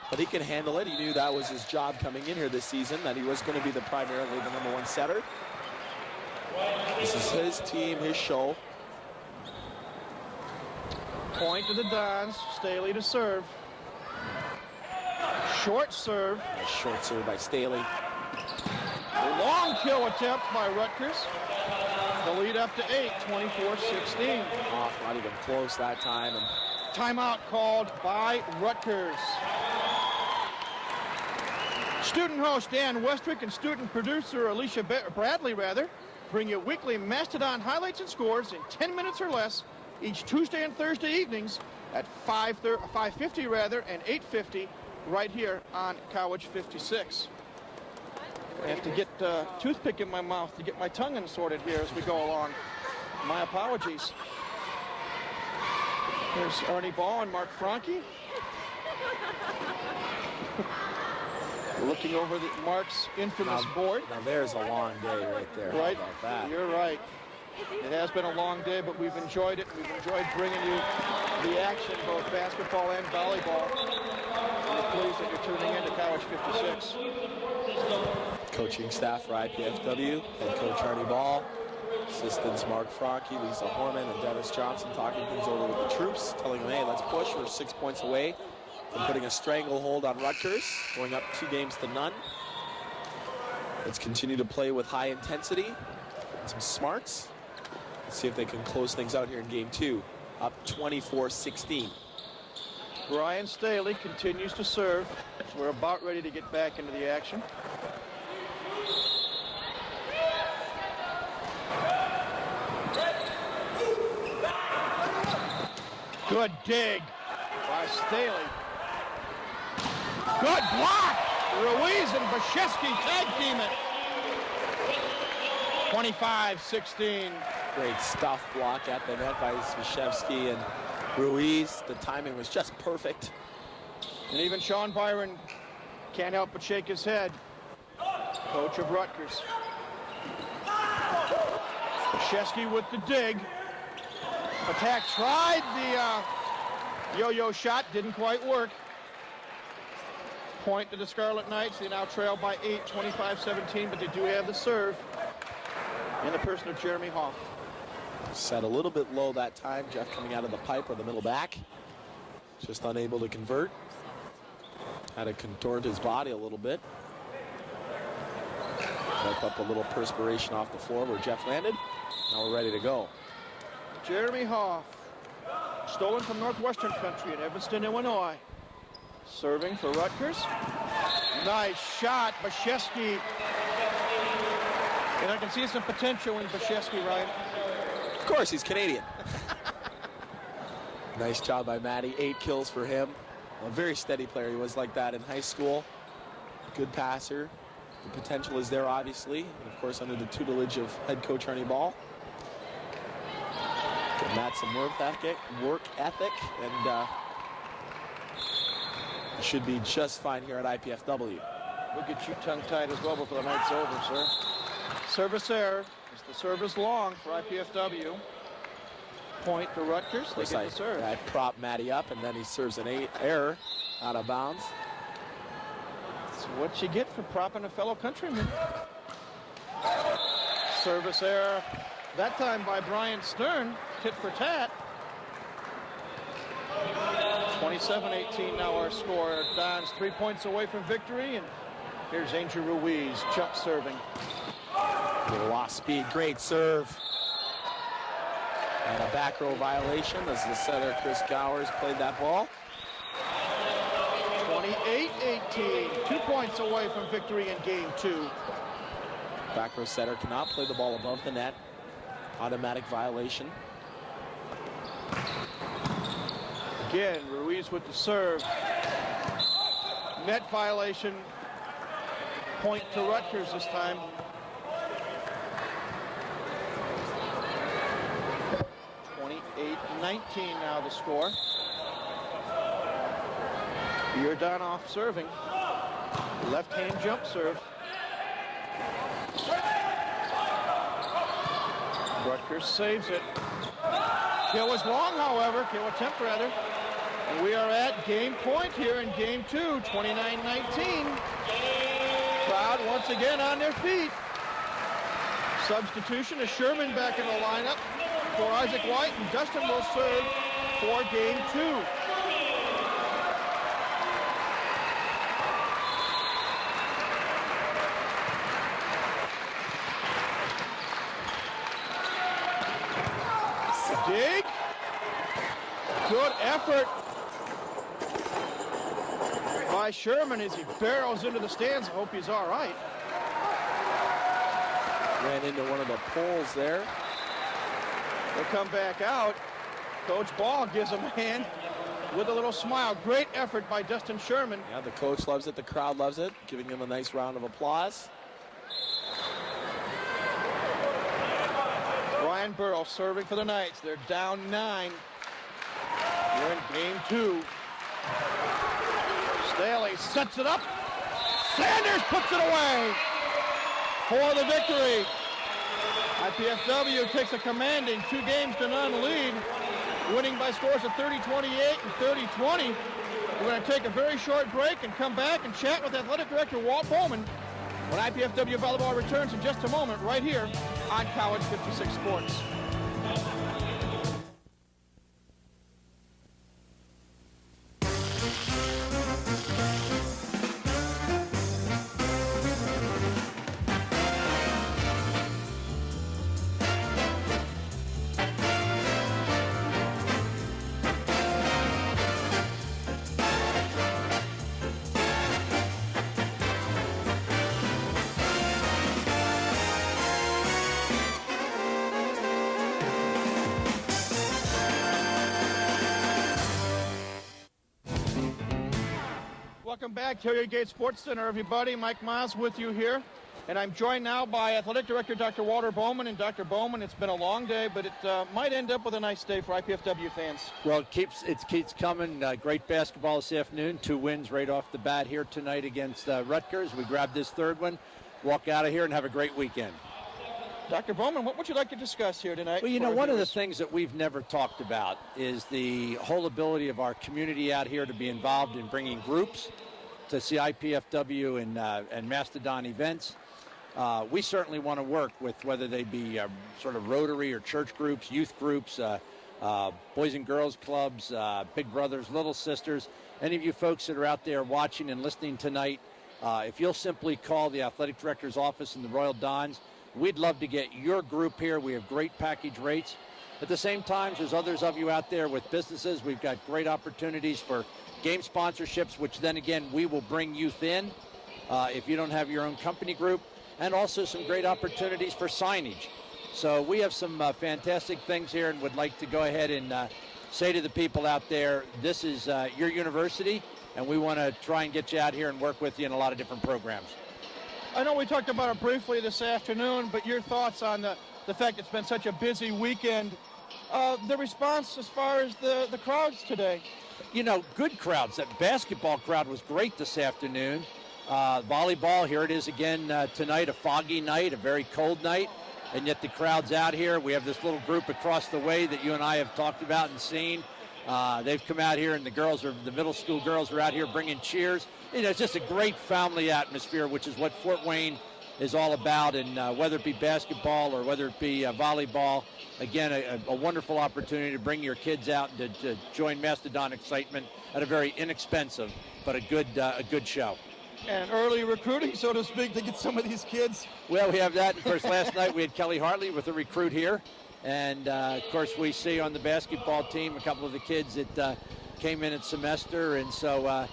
but he can handle it. He knew that was his job coming in here this season, that he was going to be primarily the #1 setter. This is his team, his show. Point to the Dons, Staley to serve. Short serve. Nice short serve by Staley. Long kill attempt by Rutgers. The lead up to 8, 24-16. Off, not even close that time. And timeout called by Rutgers. Student host Dan Westrick and student producer Alicia Bradley bring you weekly Mastodon highlights and scores in 10 minutes or less each Tuesday and Thursday evenings at 5:50 and 8:50 right here on College 56. I have to get a toothpick in my mouth to get my tongue assorted here as we go along. My apologies. There's Ernie Ball and Mark Franke. Looking over Mark's infamous board. Now there's a long day right there. Right, how about that? You're right. It has been a long day, but we've enjoyed it. We've enjoyed bringing you the action, both basketball and volleyball. We're pleased that you're tuning in to College 56. Coaching staff for IPFW, head coach Ernie Ball, assistants Mark Franke, Lisa Horman, and Dennis Johnson talking things over with the troops, telling them, hey, let's push. We're 6 points away from putting a stranglehold on Rutgers, going up 2-0. Let's continue to play with high intensity and some smarts. Let's see if they can close things out here in game 2, up 24-16. Brian Staley continues to serve. So we're about ready to get back into the action. Good dig by Staley. Good block. Ruiz and Bashevsky tag team it. 25-16. Great stuff block at the net by Bashevsky and Ruiz. The timing was just perfect. And even Sean Byron can't help but shake his head. Coach of Rutgers. Bashevsky with the dig. Attack tried the yo-yo shot, didn't quite work. Point to the Scarlet Knights. They now trail by 8, 25-17, but they do have the serve in the person of Jeremy Hoff. Set a little bit low that time. Jeff coming out of the pipe or the middle back. Just unable to convert. Had to contort his body a little bit. Wipe up a little perspiration off the floor where Jeff landed. Now we're ready to go. Jeremy Hoff, stolen from Northwestern Country in Evanston, Illinois. Serving for Rutgers. Nice shot, Bashevsky. And I can see some potential in Bashevsky, Ryan. Of course, he's Canadian. Nice job by Matty. 8 kills for him. A very steady player. He was like that in high school. Good passer. The potential is there, obviously. And, of course, under the tutelage of head coach Ernie Ball. Give Matt some work ethic, and he should be just fine here at IPFW. We'll get you tongue-tied as well before the night's over, sir. Service error. Is the service long for IPFW? Point to Rutgers. They get the serve. I prop Matty up, and then he serves an error out of bounds. That's what you get for propping a fellow countryman. Service error. That time by Brian Stern. Tit for tat. 27-18 now our score. Don's 3 points away from victory, and here's Angel Ruiz, jump serving. Little off speed, great serve. And a back row violation as the setter Chris Gowers played that ball. 28-18, 2 points away from victory in game 2. Back row setter cannot play the ball above the net. Automatic violation. Again, Ruiz with the serve. Net violation. Point to Rutgers this time. (28-19) now the score. Yordanov serving. Left-hand jump serve. Rutgers saves it. Kill was long, however. Kill attempt, rather. And we are at game point here in game 2, 29-19. Crowd once again on their feet. Substitution is Sherman back in the lineup for Isaac White, and Dustin will serve for game 2. Dig. Good effort by Sherman as he barrels into the stands. I hope he's all right. Ran into one of the poles there. They'll come back out. Coach Ball gives him a hand with a little smile. Great effort by Dustin Sherman. Yeah, the coach loves it. The crowd loves it. Giving him a nice round of applause. Ryan Burrow serving for the Knights. They're down 9. We're in game 2. Staley sets it up. Sanders puts it away for the victory. IPFW takes a commanding 2-0 lead, winning by scores of 30-28 and 30-20. We're going to take a very short break and come back and chat with Athletic Director Walt Bowman when IPFW Volleyball returns in just a moment right here on College 56 Sports. Welcome back to Hilliard Gate Sports Center, everybody. Mike Miles with you here. And I'm joined now by Athletic Director Dr. Walter Bowman. And Dr. Bowman, it's been a long day, but it might end up with a nice day for IPFW fans. Well, it keeps coming. Great basketball this afternoon. 2 wins right off the bat here tonight against Rutgers. We grabbed this 3rd one, walk out of here, and have a great weekend. Dr. Bowman, what would you like to discuss here tonight? Well, you know, one of the things that we've never talked about is the whole ability of our community out here to be involved in bringing groups to see IPFW and Mastodon events. We certainly want to work with whether they be sort of Rotary or church groups, youth groups, Boys and Girls Clubs, Big Brothers, Little Sisters. Any of you folks that are out there watching and listening tonight, if you'll simply call the athletic director's office in the Royal Dons, we'd love to get your group here. We have great package rates. At the same time, there's others of you out there with businesses. We've got great opportunities for game sponsorships, which then again, we will bring youth in if you don't have your own company group, and also some great opportunities for signage. So we have some fantastic things here and would like to go ahead and say to the people out there, this is your university, and we want to try and get you out here and work with you in a lot of different programs. I know we talked about it briefly this afternoon, but your thoughts on the fact it's been such a busy weekend, the response as far as the crowds today? You know, good crowds. That basketball crowd was great this afternoon. Volleyball, here it is again tonight, a foggy night, a very cold night, and yet the crowd's out here. We have this little group across the way that you and I have talked about and seen. They've come out here, and the middle school girls are out here bringing cheers. You know, it's just a great family atmosphere, which is what Fort Wayne is all about, and whether it be basketball or whether it be volleyball, again, a wonderful opportunity to bring your kids out and to join Mastodon excitement at a very inexpensive but a good show. And early recruiting, so to speak, to get some of these kids. Well, we have that. Of course, last night we had Kelly Hartley with a recruit here. And, of course, we see on the basketball team a couple of the kids that came in at semester. And so,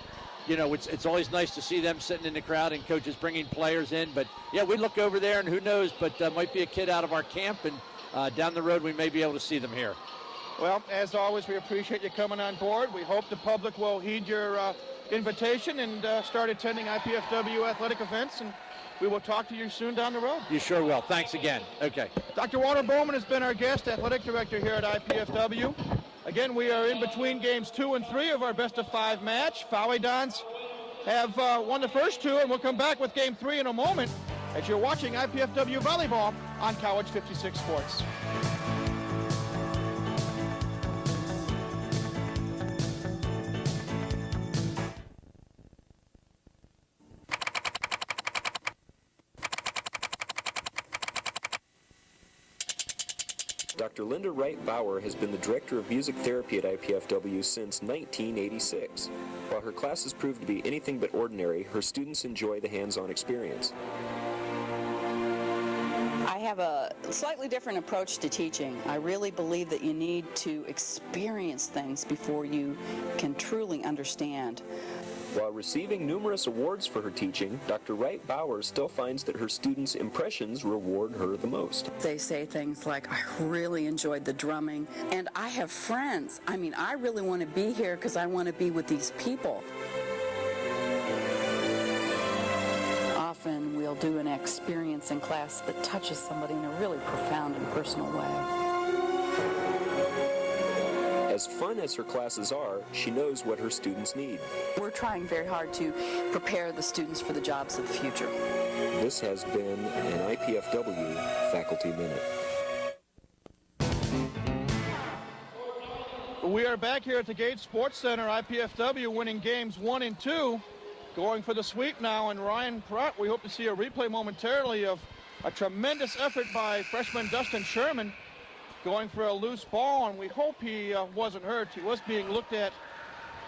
you know, it's always nice to see them sitting in the crowd and coaches bringing players in. But, yeah, we look over there, and who knows, but might be a kid out of our camp. And down the road we may be able to see them here. Well, as always, we appreciate you coming on board. We hope the public will heed your invitation and start attending IPFW athletic events, and we will talk to you soon down the road. You sure will. Thanks again. Okay. Dr. Walter Bowman has been our guest athletic director here at IPFW. Again, we are in between games 2 and 3 of our best-of-5 match. Dons have won the first 2, and we'll come back with game 3 in a moment as you're watching IPFW Volleyball on College 56 Sports. Dr. Linda Wright Bauer has been the Director of Music Therapy at IPFW since 1986. While her classes prove to be anything but ordinary, her students enjoy the hands-on experience. I have a slightly different approach to teaching. I really believe that you need to experience things before you can truly understand. While receiving numerous awards for her teaching, Dr. Wright Bauer still finds that her students' impressions reward her the most. They say things like, I really enjoyed the drumming, and I have friends. I mean, I really want to be here because I want to be with these people. Often we'll do an experience in class that touches somebody in a really profound and personal way. As fun as her classes are, she knows what her students need. We're trying very hard to prepare the students for the jobs of the future. This has been an IPFW Faculty Minute. We are back here at the Gate Sports Center. IPFW winning games 1 and 2, going for the sweep now. And Ryan Pratt, we hope to see a replay momentarily of a tremendous effort by freshman Dustin Sherman, going for a loose ball, and we hope he wasn't hurt. He was being looked at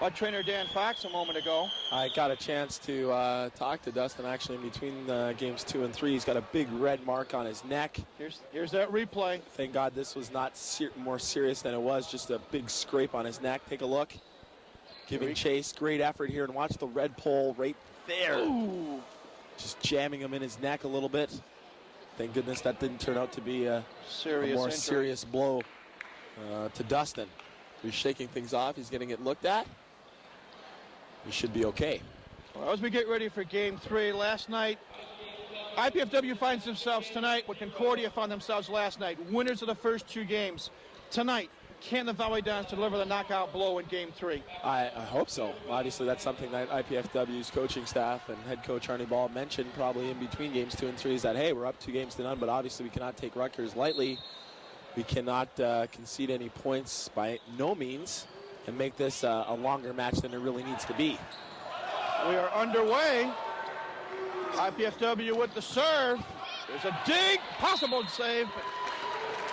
by trainer Dan Fox a moment ago. I got a chance to talk to Dustin actually in between games 2 and 3. He's got a big red mark on his neck. Here's that replay. Thank God this was not more serious than it was, just a big scrape on his neck. Take a look. Giving chase. Great effort here, and watch the red pole right there. Ooh. Just jamming him in his neck a little bit. Thank goodness that didn't turn out to be a more serious blow to Dustin. He's shaking things off. He's getting it looked at. He should be okay. Well, as we get ready for game 3, last night, IPFW finds themselves tonight what Concordia found themselves last night. Winners of the first 2 games. Tonight, can the Volleyball deliver the knockout blow in Game 3? I hope so. Obviously, that's something that IPFW's coaching staff and head coach Arnie Ball mentioned probably in between Games 2 and 3 is that, hey, we're up 2-0, but obviously we cannot take Rutgers lightly. We cannot concede any points by no means and make this a longer match than it really needs to be. We are underway. IPFW with the serve. There's a dig, possible save.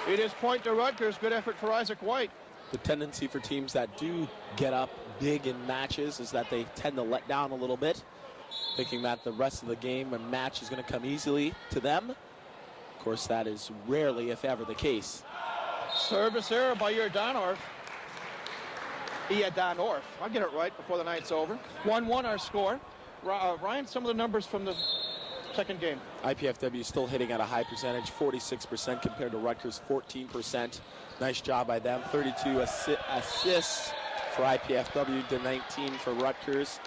It is point to Rutgers. Good effort for Isaac White. The tendency for teams that do get up big in matches is that they tend to let down a little bit, thinking that the rest of the game and match is going to come easily to them. Of course, that is rarely, if ever, the case. Service error by Iordanorf. Iordanorf. I'll get it right before the night's over. 1-1 our score. Ryan, some of the numbers from the second game. IPFW is still hitting at a high percentage, 46% compared to Rutgers, 14%. Nice job by them. 32 assists for IPFW to 19 for Rutgers.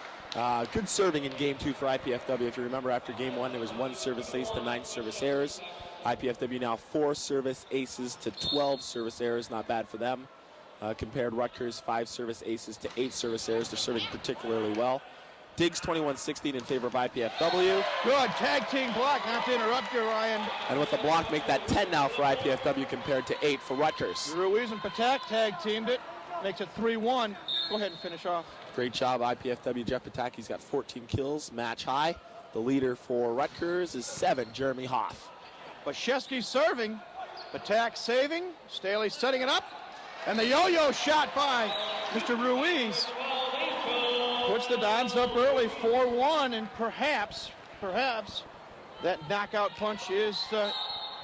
Good serving in Game 2 for IPFW. If you remember, after Game 1, it was 1 service ace to 9 service errors. IPFW now 4 service aces to 12 service errors. Not bad for them. Compared Rutgers, 5 service aces to 8 service errors. They're serving particularly well. Diggs 21-16 in favor of IPFW. Good tag team block, not to interrupt you, Ryan. And with the block, make that 10 now for IPFW compared to 8 for Rutgers. Ruiz and Patak tag teamed it. Makes it 3-1. Go ahead and finish off. Great job, IPFW. Jeff Pataki's got 14 kills, match high. The leader for Rutgers is 7, Jeremy Hoff. Bashevsky serving. Patak saving. Staley setting it up. And the yo-yo shot by Mr. Ruiz. Puts the Dons up early, 4-1, and perhaps that knockout punch is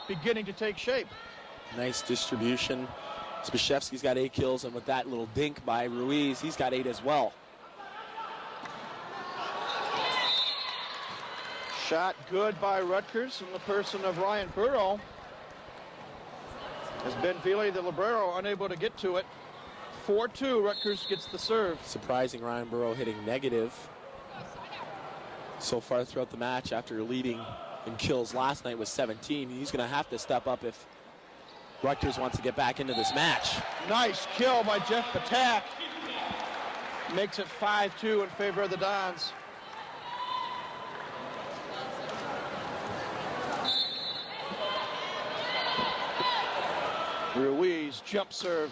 beginning to take shape. Nice distribution. Spashevsky's got 8 kills, and with that little dink by Ruiz, he's got 8 as well. Shot good by Rutgers in the person of Ryan Burrow. As Ben Vili, the libero, unable to get to it. 4-2, Rutgers gets the serve. Surprising, Ryan Burrow hitting negative so far throughout the match after leading in kills last night with 17. He's going to have to step up if Rutgers wants to get back into this match. Nice kill by Jeff Patak. Makes it 5-2 in favor of the Dons. Ruiz, jump serve.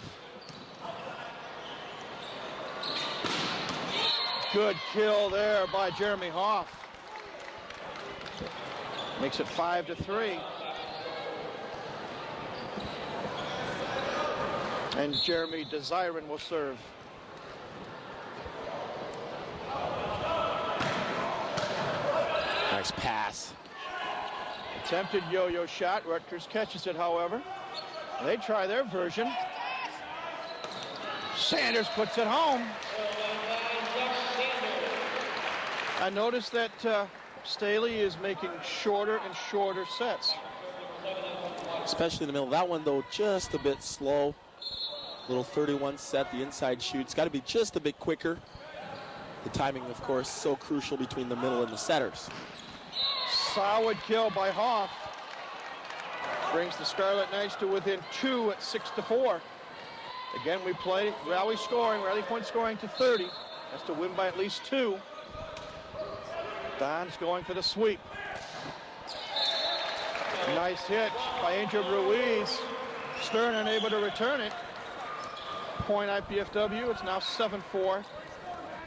Good kill there by Jeremy Hoff. Makes it 5-3. And Jeremy Desiren will serve. Nice pass. Attempted yo-yo shot. Rutgers catches it, however. They try their version. Sanders puts it home. I noticed that Staley is making shorter and shorter sets. Especially in the middle. That one, though, just a bit slow. Little 31 set, the inside shoot's got to be just a bit quicker. The timing, of course, so crucial between the middle and the setters. Solid kill by Hoff. Brings the Scarlet Knights to within 2 at 6-4. Again, we play rally point scoring to 30. That's to win by at least 2. Don's going for the sweep. Nice hit by Angel Ruiz. Stern unable to return it. Point IPFW. It's now 7-4.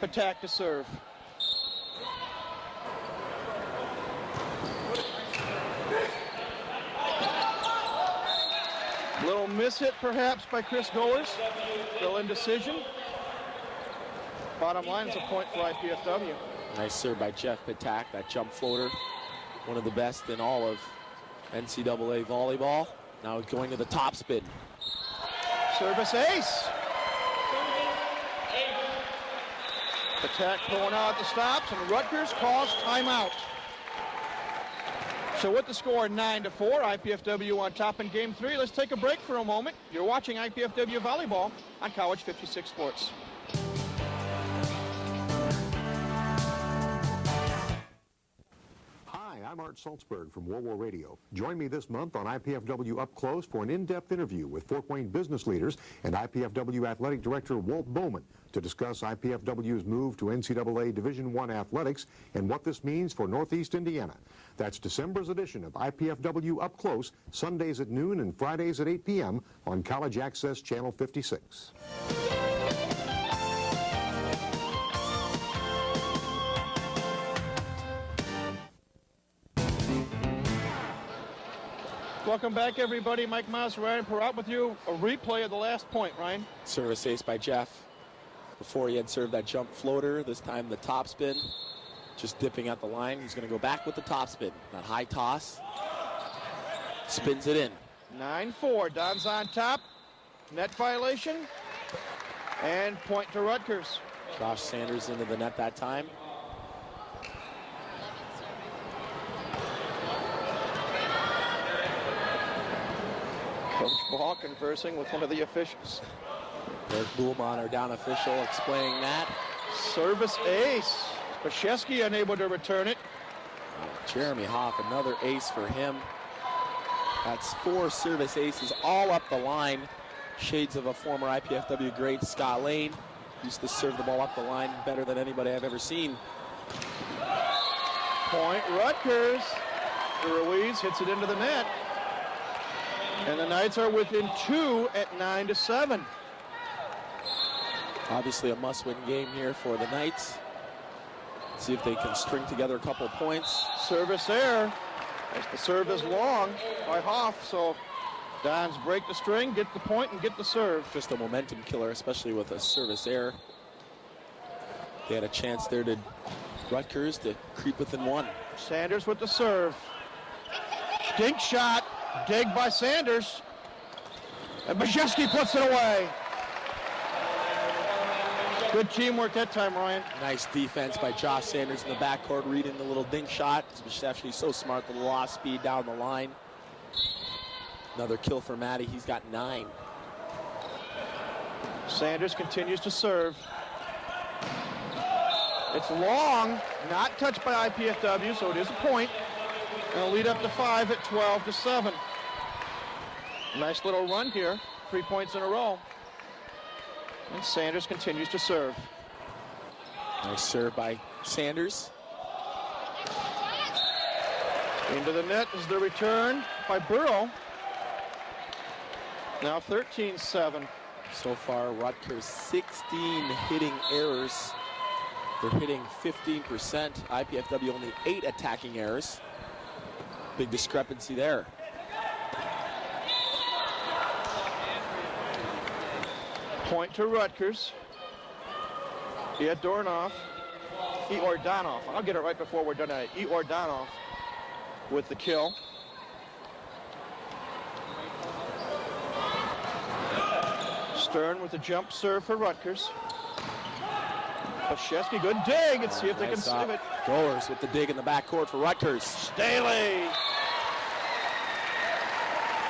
Patak to serve. Little miss hit perhaps by Chris Goers. Still indecision. Bottom line is a point for IPFW. Nice serve by Jeff Patak, that jump floater. One of the best in all of NCAA volleyball. Now going to the top spin. Service ace. Patak pulling out the stops, and Rutgers calls timeout. So with the score 9-4, IPFW on top in Game 3. Let's take a break for a moment. You're watching IPFW Volleyball on College 56 Sports. Hi, I'm Art Salzberg from Volleyball Radio. Join me this month on IPFW Up Close for an in-depth interview with Fort Wayne business leaders and IPFW Athletic Director Walt Bowman to discuss IPFW's move to NCAA Division I athletics and what this means for Northeast Indiana. That's December's edition of IPFW Up Close, Sundays at noon and Fridays at 8 p.m. on College Access Channel 56. Welcome back, everybody. Mike Maas, Ryan Perot with you. A replay of the last point, Ryan. Service ace by Jeff. Before he had served that jump floater, this time the topspin. Just dipping at the line. He's going to go back with the topspin. That high toss. Spins it in. 9-4. Don's on top. Net violation. And point to Rutgers. Josh Sanders into the net that time. Coach Ball conversing with one of the officials. There's Boulmon, our down official, explaining that. Service ace. Pashesky unable to return it. Jeremy Hoff, another ace for him. That's 4 service aces all up the line. Shades of a former IPFW great, Scott Lane. Used to serve the ball up the line better than anybody I've ever seen. Point Rutgers. Ruiz hits it into the net. And the Knights are within 2 at 9-7. Obviously a must-win game here for the Knights. Let's see if they can string together a couple points. Service error. As the serve is long by Hoff, so Dons break the string, get the point, and get the serve. Just a momentum killer, especially with a service error. They had a chance there to Rutgers to creep within 1. Sanders with the serve. Dink shot. Dig by Sanders. And Bajewski puts it away. Good teamwork that time, Ryan. Nice defense by Josh Sanders in the backcourt, reading the little dink shot. Bajewski's so smart, the lost speed down the line. Another kill for Matty. He's got 9. Sanders continues to serve. It's long, not touched by IPFW, so it is a point. And a lead up to 5 at 12-7. Nice little run here. 3 points in a row. And Sanders continues to serve. Nice serve by Sanders. Into the net is the return by Burrow. Now 13-7. So far, Rutgers 16 hitting errors. They're hitting 15%. IPFW only 8 attacking errors. Big discrepancy there. Point to Rutgers. Iordanoff. I'll get it right before we're done. Iordanoff with the kill. Stern with the jump serve for Rutgers. Pashesky, good dig. Let's see if they can save it. Goers with the dig in the backcourt for Rutgers. Staley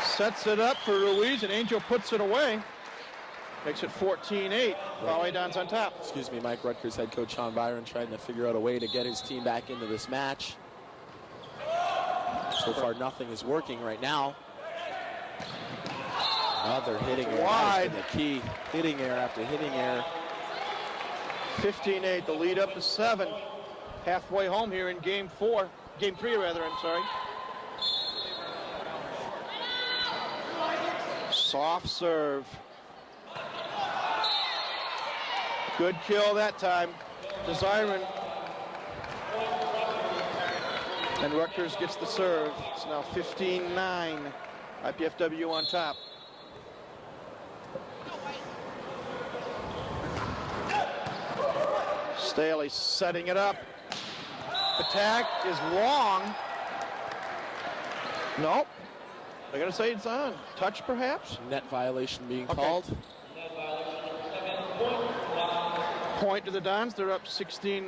sets it up for Ruiz, and Angel puts it away. Makes it 14-8. Volley Dons on top. Excuse me, Mike. Rutgers head coach Sean Byron trying to figure out a way to get his team back into this match. So far, nothing is working right now. Another hitting error. Wide. The key. Hitting error after hitting error. 15-8, the lead up to 7. Halfway home here in game 3 rather, I'm sorry. Soft serve. Good kill that time. Desiron. And Rutgers gets the serve. It's now 15-9. IPFW on top. Staley setting it up. Attack is long. Nope. They're going to say it's on. Touch, perhaps? Net violation being called. Point to the Dons. They're up 16-9.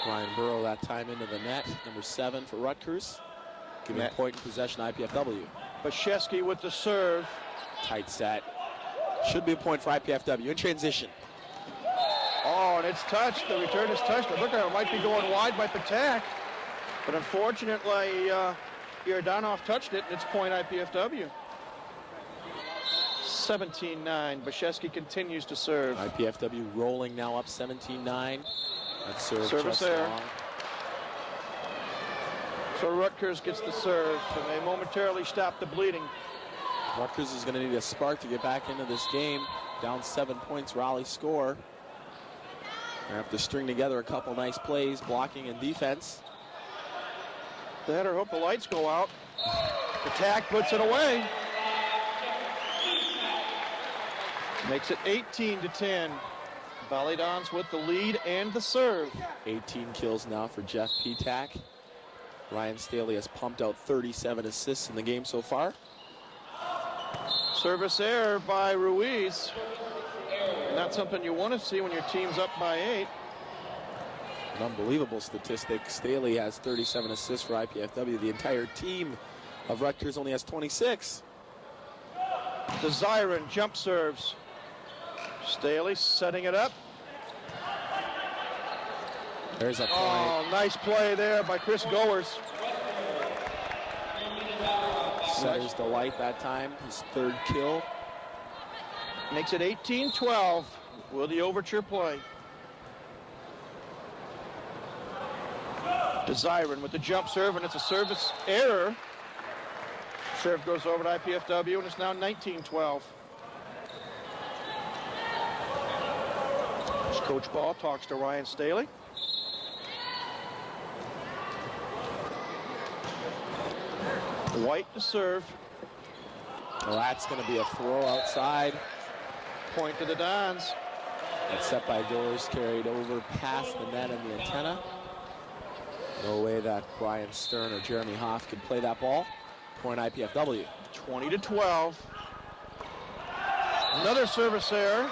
Ryan Burrow that time into the net. Number 7 for Rutgers. Giving a point in possession IPFW. Bashesky with the serve. Tight set. Should be a point for IPFW in transition. Oh, and it's touched. The return is touched. But look at it. Might be going wide by Patak. But unfortunately, Yardanov touched it, and it's point IPFW. 17-9. Bashevsky continues to serve. IPFW rolling now up 17-9. That serve Service just error. long. So Rutgers gets the serve, and they momentarily stop the bleeding. Rutgers is going to need a spark to get back into this game. Down 7 points, rally score. They have to string together a couple nice plays, blocking and defense. That or hope the lights go out. Attack puts it away. Makes it 18-10. Volleyball with the lead and the serve. 18 kills now for Jeff Petak. Ryan Staley has pumped out 37 assists in the game so far. Service error by Ruiz. Not something you want to see when your team's up by 8. An unbelievable statistic. Staley has 37 assists for IPFW. The entire team of Rutgers only has 26. Desiren jump serves. Staley setting it up. There's a point. Oh, nice play there by Chris Goers. Setter's delight that time, his third kill. Makes it 18-12. Will the overture play? Desiren with the jump serve, and it's a service error. Serve goes over to IPFW, and it's now 19-12. As Coach Ball talks to Ryan Staley. White to serve. Well, that's going to be a throw outside. Point to the Dons. That's set by Goers, carried over past the net and the antenna. No way that Brian Stern or Jeremy Hoff could play that ball. Point IPFW. 20-12. Another service error.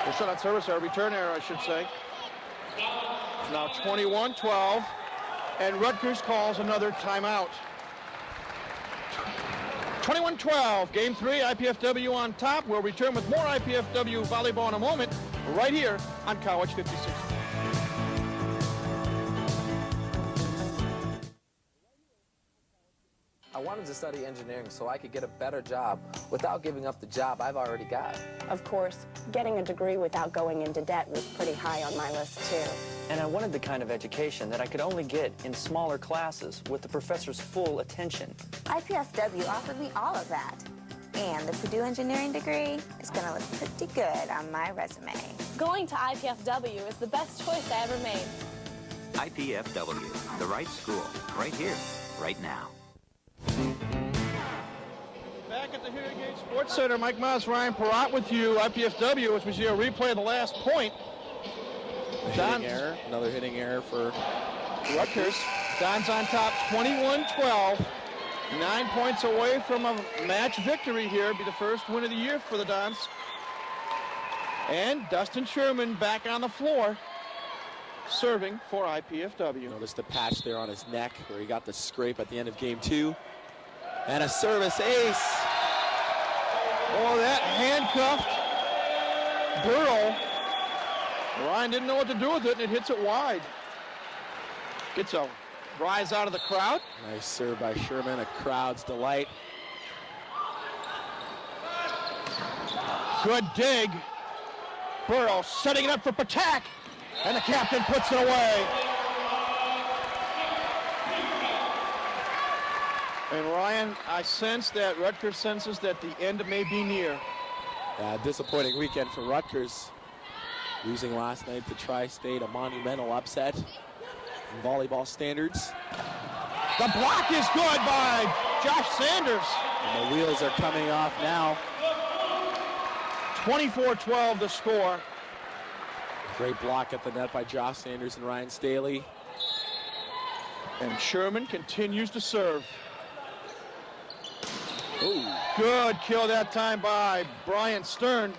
It's not service error, return error, I should say. Now 21-12, and Rutgers calls another timeout. 21-12, game 3, IPFW on top. We'll return with more IPFW volleyball in a moment, right here on College 56. I wanted to study engineering so I could get a better job without giving up the job I've already got. Of course, getting a degree without going into debt was pretty high on my list, too. And I wanted the kind of education that I could only get in smaller classes with the professor's full attention. IPFW offered me all of that. And the Purdue engineering degree is going to look pretty good on my resume. Going to IPFW is the best choice I ever made. IPFW, the right school, right here, right now. Back at the Hilliard Gate Sports Center, Mike Moss, Ryan Perrott with you. IPFW, as we see a replay of the last point. Hitting error, another hitting error for Rutgers. Don's on top, 21-12. 9 points away from a match victory here. Be the first win of the year for the Dons. And Dustin Sherman back on the floor, serving for IPFW. Notice the patch there on his neck where he got the scrape at the end of game 2. And a service ace. Oh, that handcuffed Burrow. Ryan didn't know what to do with it, and it hits it wide. Gets a rise out of the crowd. Nice serve by Sherman, a crowd's delight. Good dig. Burrow setting it up for Patak, and the captain puts it away. And Ryan, I sense that Rutgers senses that the end may be near. Disappointing weekend for Rutgers. Losing last night to Tri-State, a monumental upset in volleyball standards. The block is good by Josh Sanders. And the wheels are coming off now. 24-12 the score. Great block at the net by Josh Sanders and Ryan Staley. And Sherman continues to serve. Ooh. Good kill that time by Brian Stern.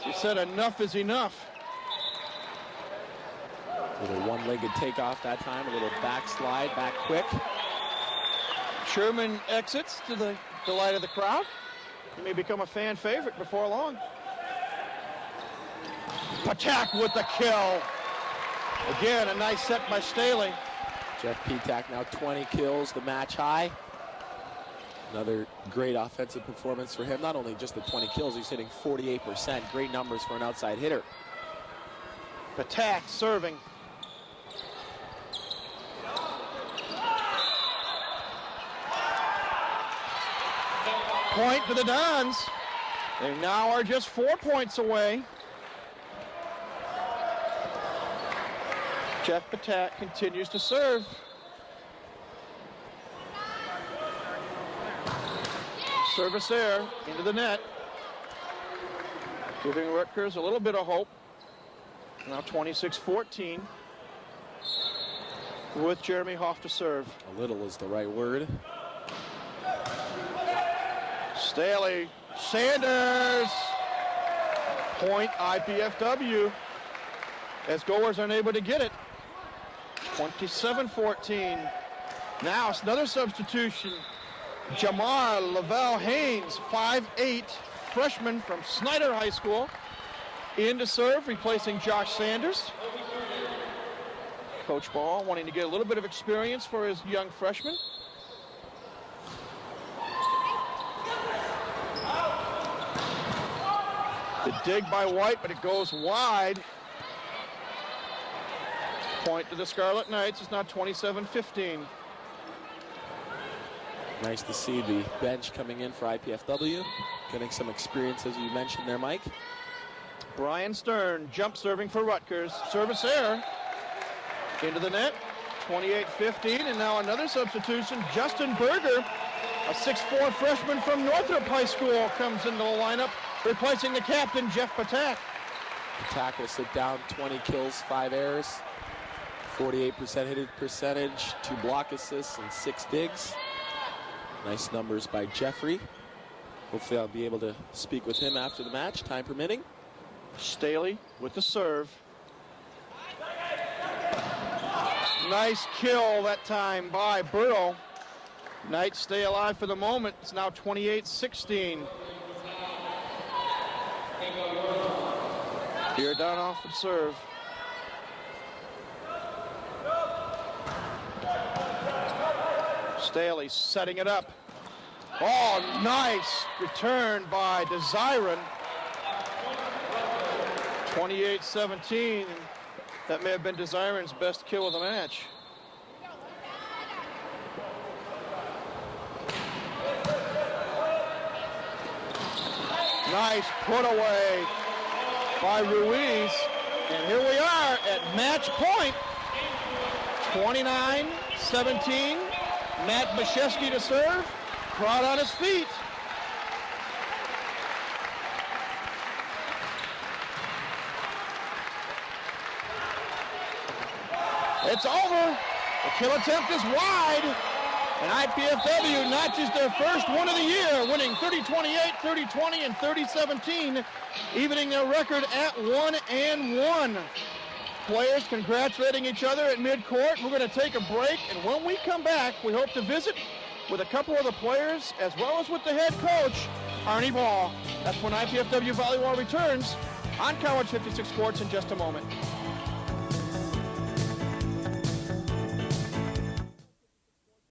He said enough is enough. Little one-legged takeoff that time, a little backslide, back quick. Sherman exits to the delight of the crowd. He may become a fan favorite before long. Patak with the kill. Again, a nice set by Staley. Jeff Petak now 20 kills, the match high. Another great offensive performance for him. Not only just the 20 kills, he's hitting 48%. Great numbers for an outside hitter. Petak serving. Point to the Dons. They now are just 4 points away. Jeff Petak continues to serve. Service there into the net. Giving Rutgers a little bit of hope. Now 26-14 with Jeremy Hoff to serve. A little is the right word. Staley, Sanders, point IPFW as goers are unable to get it. 27-14. Now it's another substitution. Jamar Lavelle Haynes, 5'8", freshman from Snyder High School, in to serve, replacing Josh Sanders. Coach Ball wanting to get a little bit of experience for his young freshman. The dig by White, but it goes wide. Point to the Scarlet Knights. It's now 27-15. Nice to see the bench coming in for IPFW, getting some experience, as you mentioned there, Mike. Brian Stern, jump serving for Rutgers. Service error into the net, 28-15, and now another substitution. Justin Berger, a 6'4" freshman from Northrop High School, comes into the lineup, replacing the captain, Jeff Petak. Petak will sit down, 20 kills, 5 errors, 48% hitted percentage, 2 block assists, and 6 digs. Nice numbers by Jeffrey. Hopefully I'll be able to speak with him after the match, time permitting. Staley with the serve. Nice kill that time by Burrow. Knights stay alive for the moment. It's now 28-16. Giordanoff would serve. Staley setting it up. Oh, nice return by Desiron. 28-17. That may have been Desiron's best kill of the match. Nice put away by Ruiz. And here we are at match point. 29-17. Matt Bashevsky to serve. Proud on his feet. It's over. The kill attempt is wide. And IPFW notches their first one of the year, winning 30-28, 30-20, and 30-17, evening their record at 1-1. Players congratulating each other at midcourt. We're going to take a break, and when we come back, we hope to visit with a couple of the players as well as with the head coach, Arnie Ball. That's when IPFW Volleyball returns on College 56 Sports in just a moment.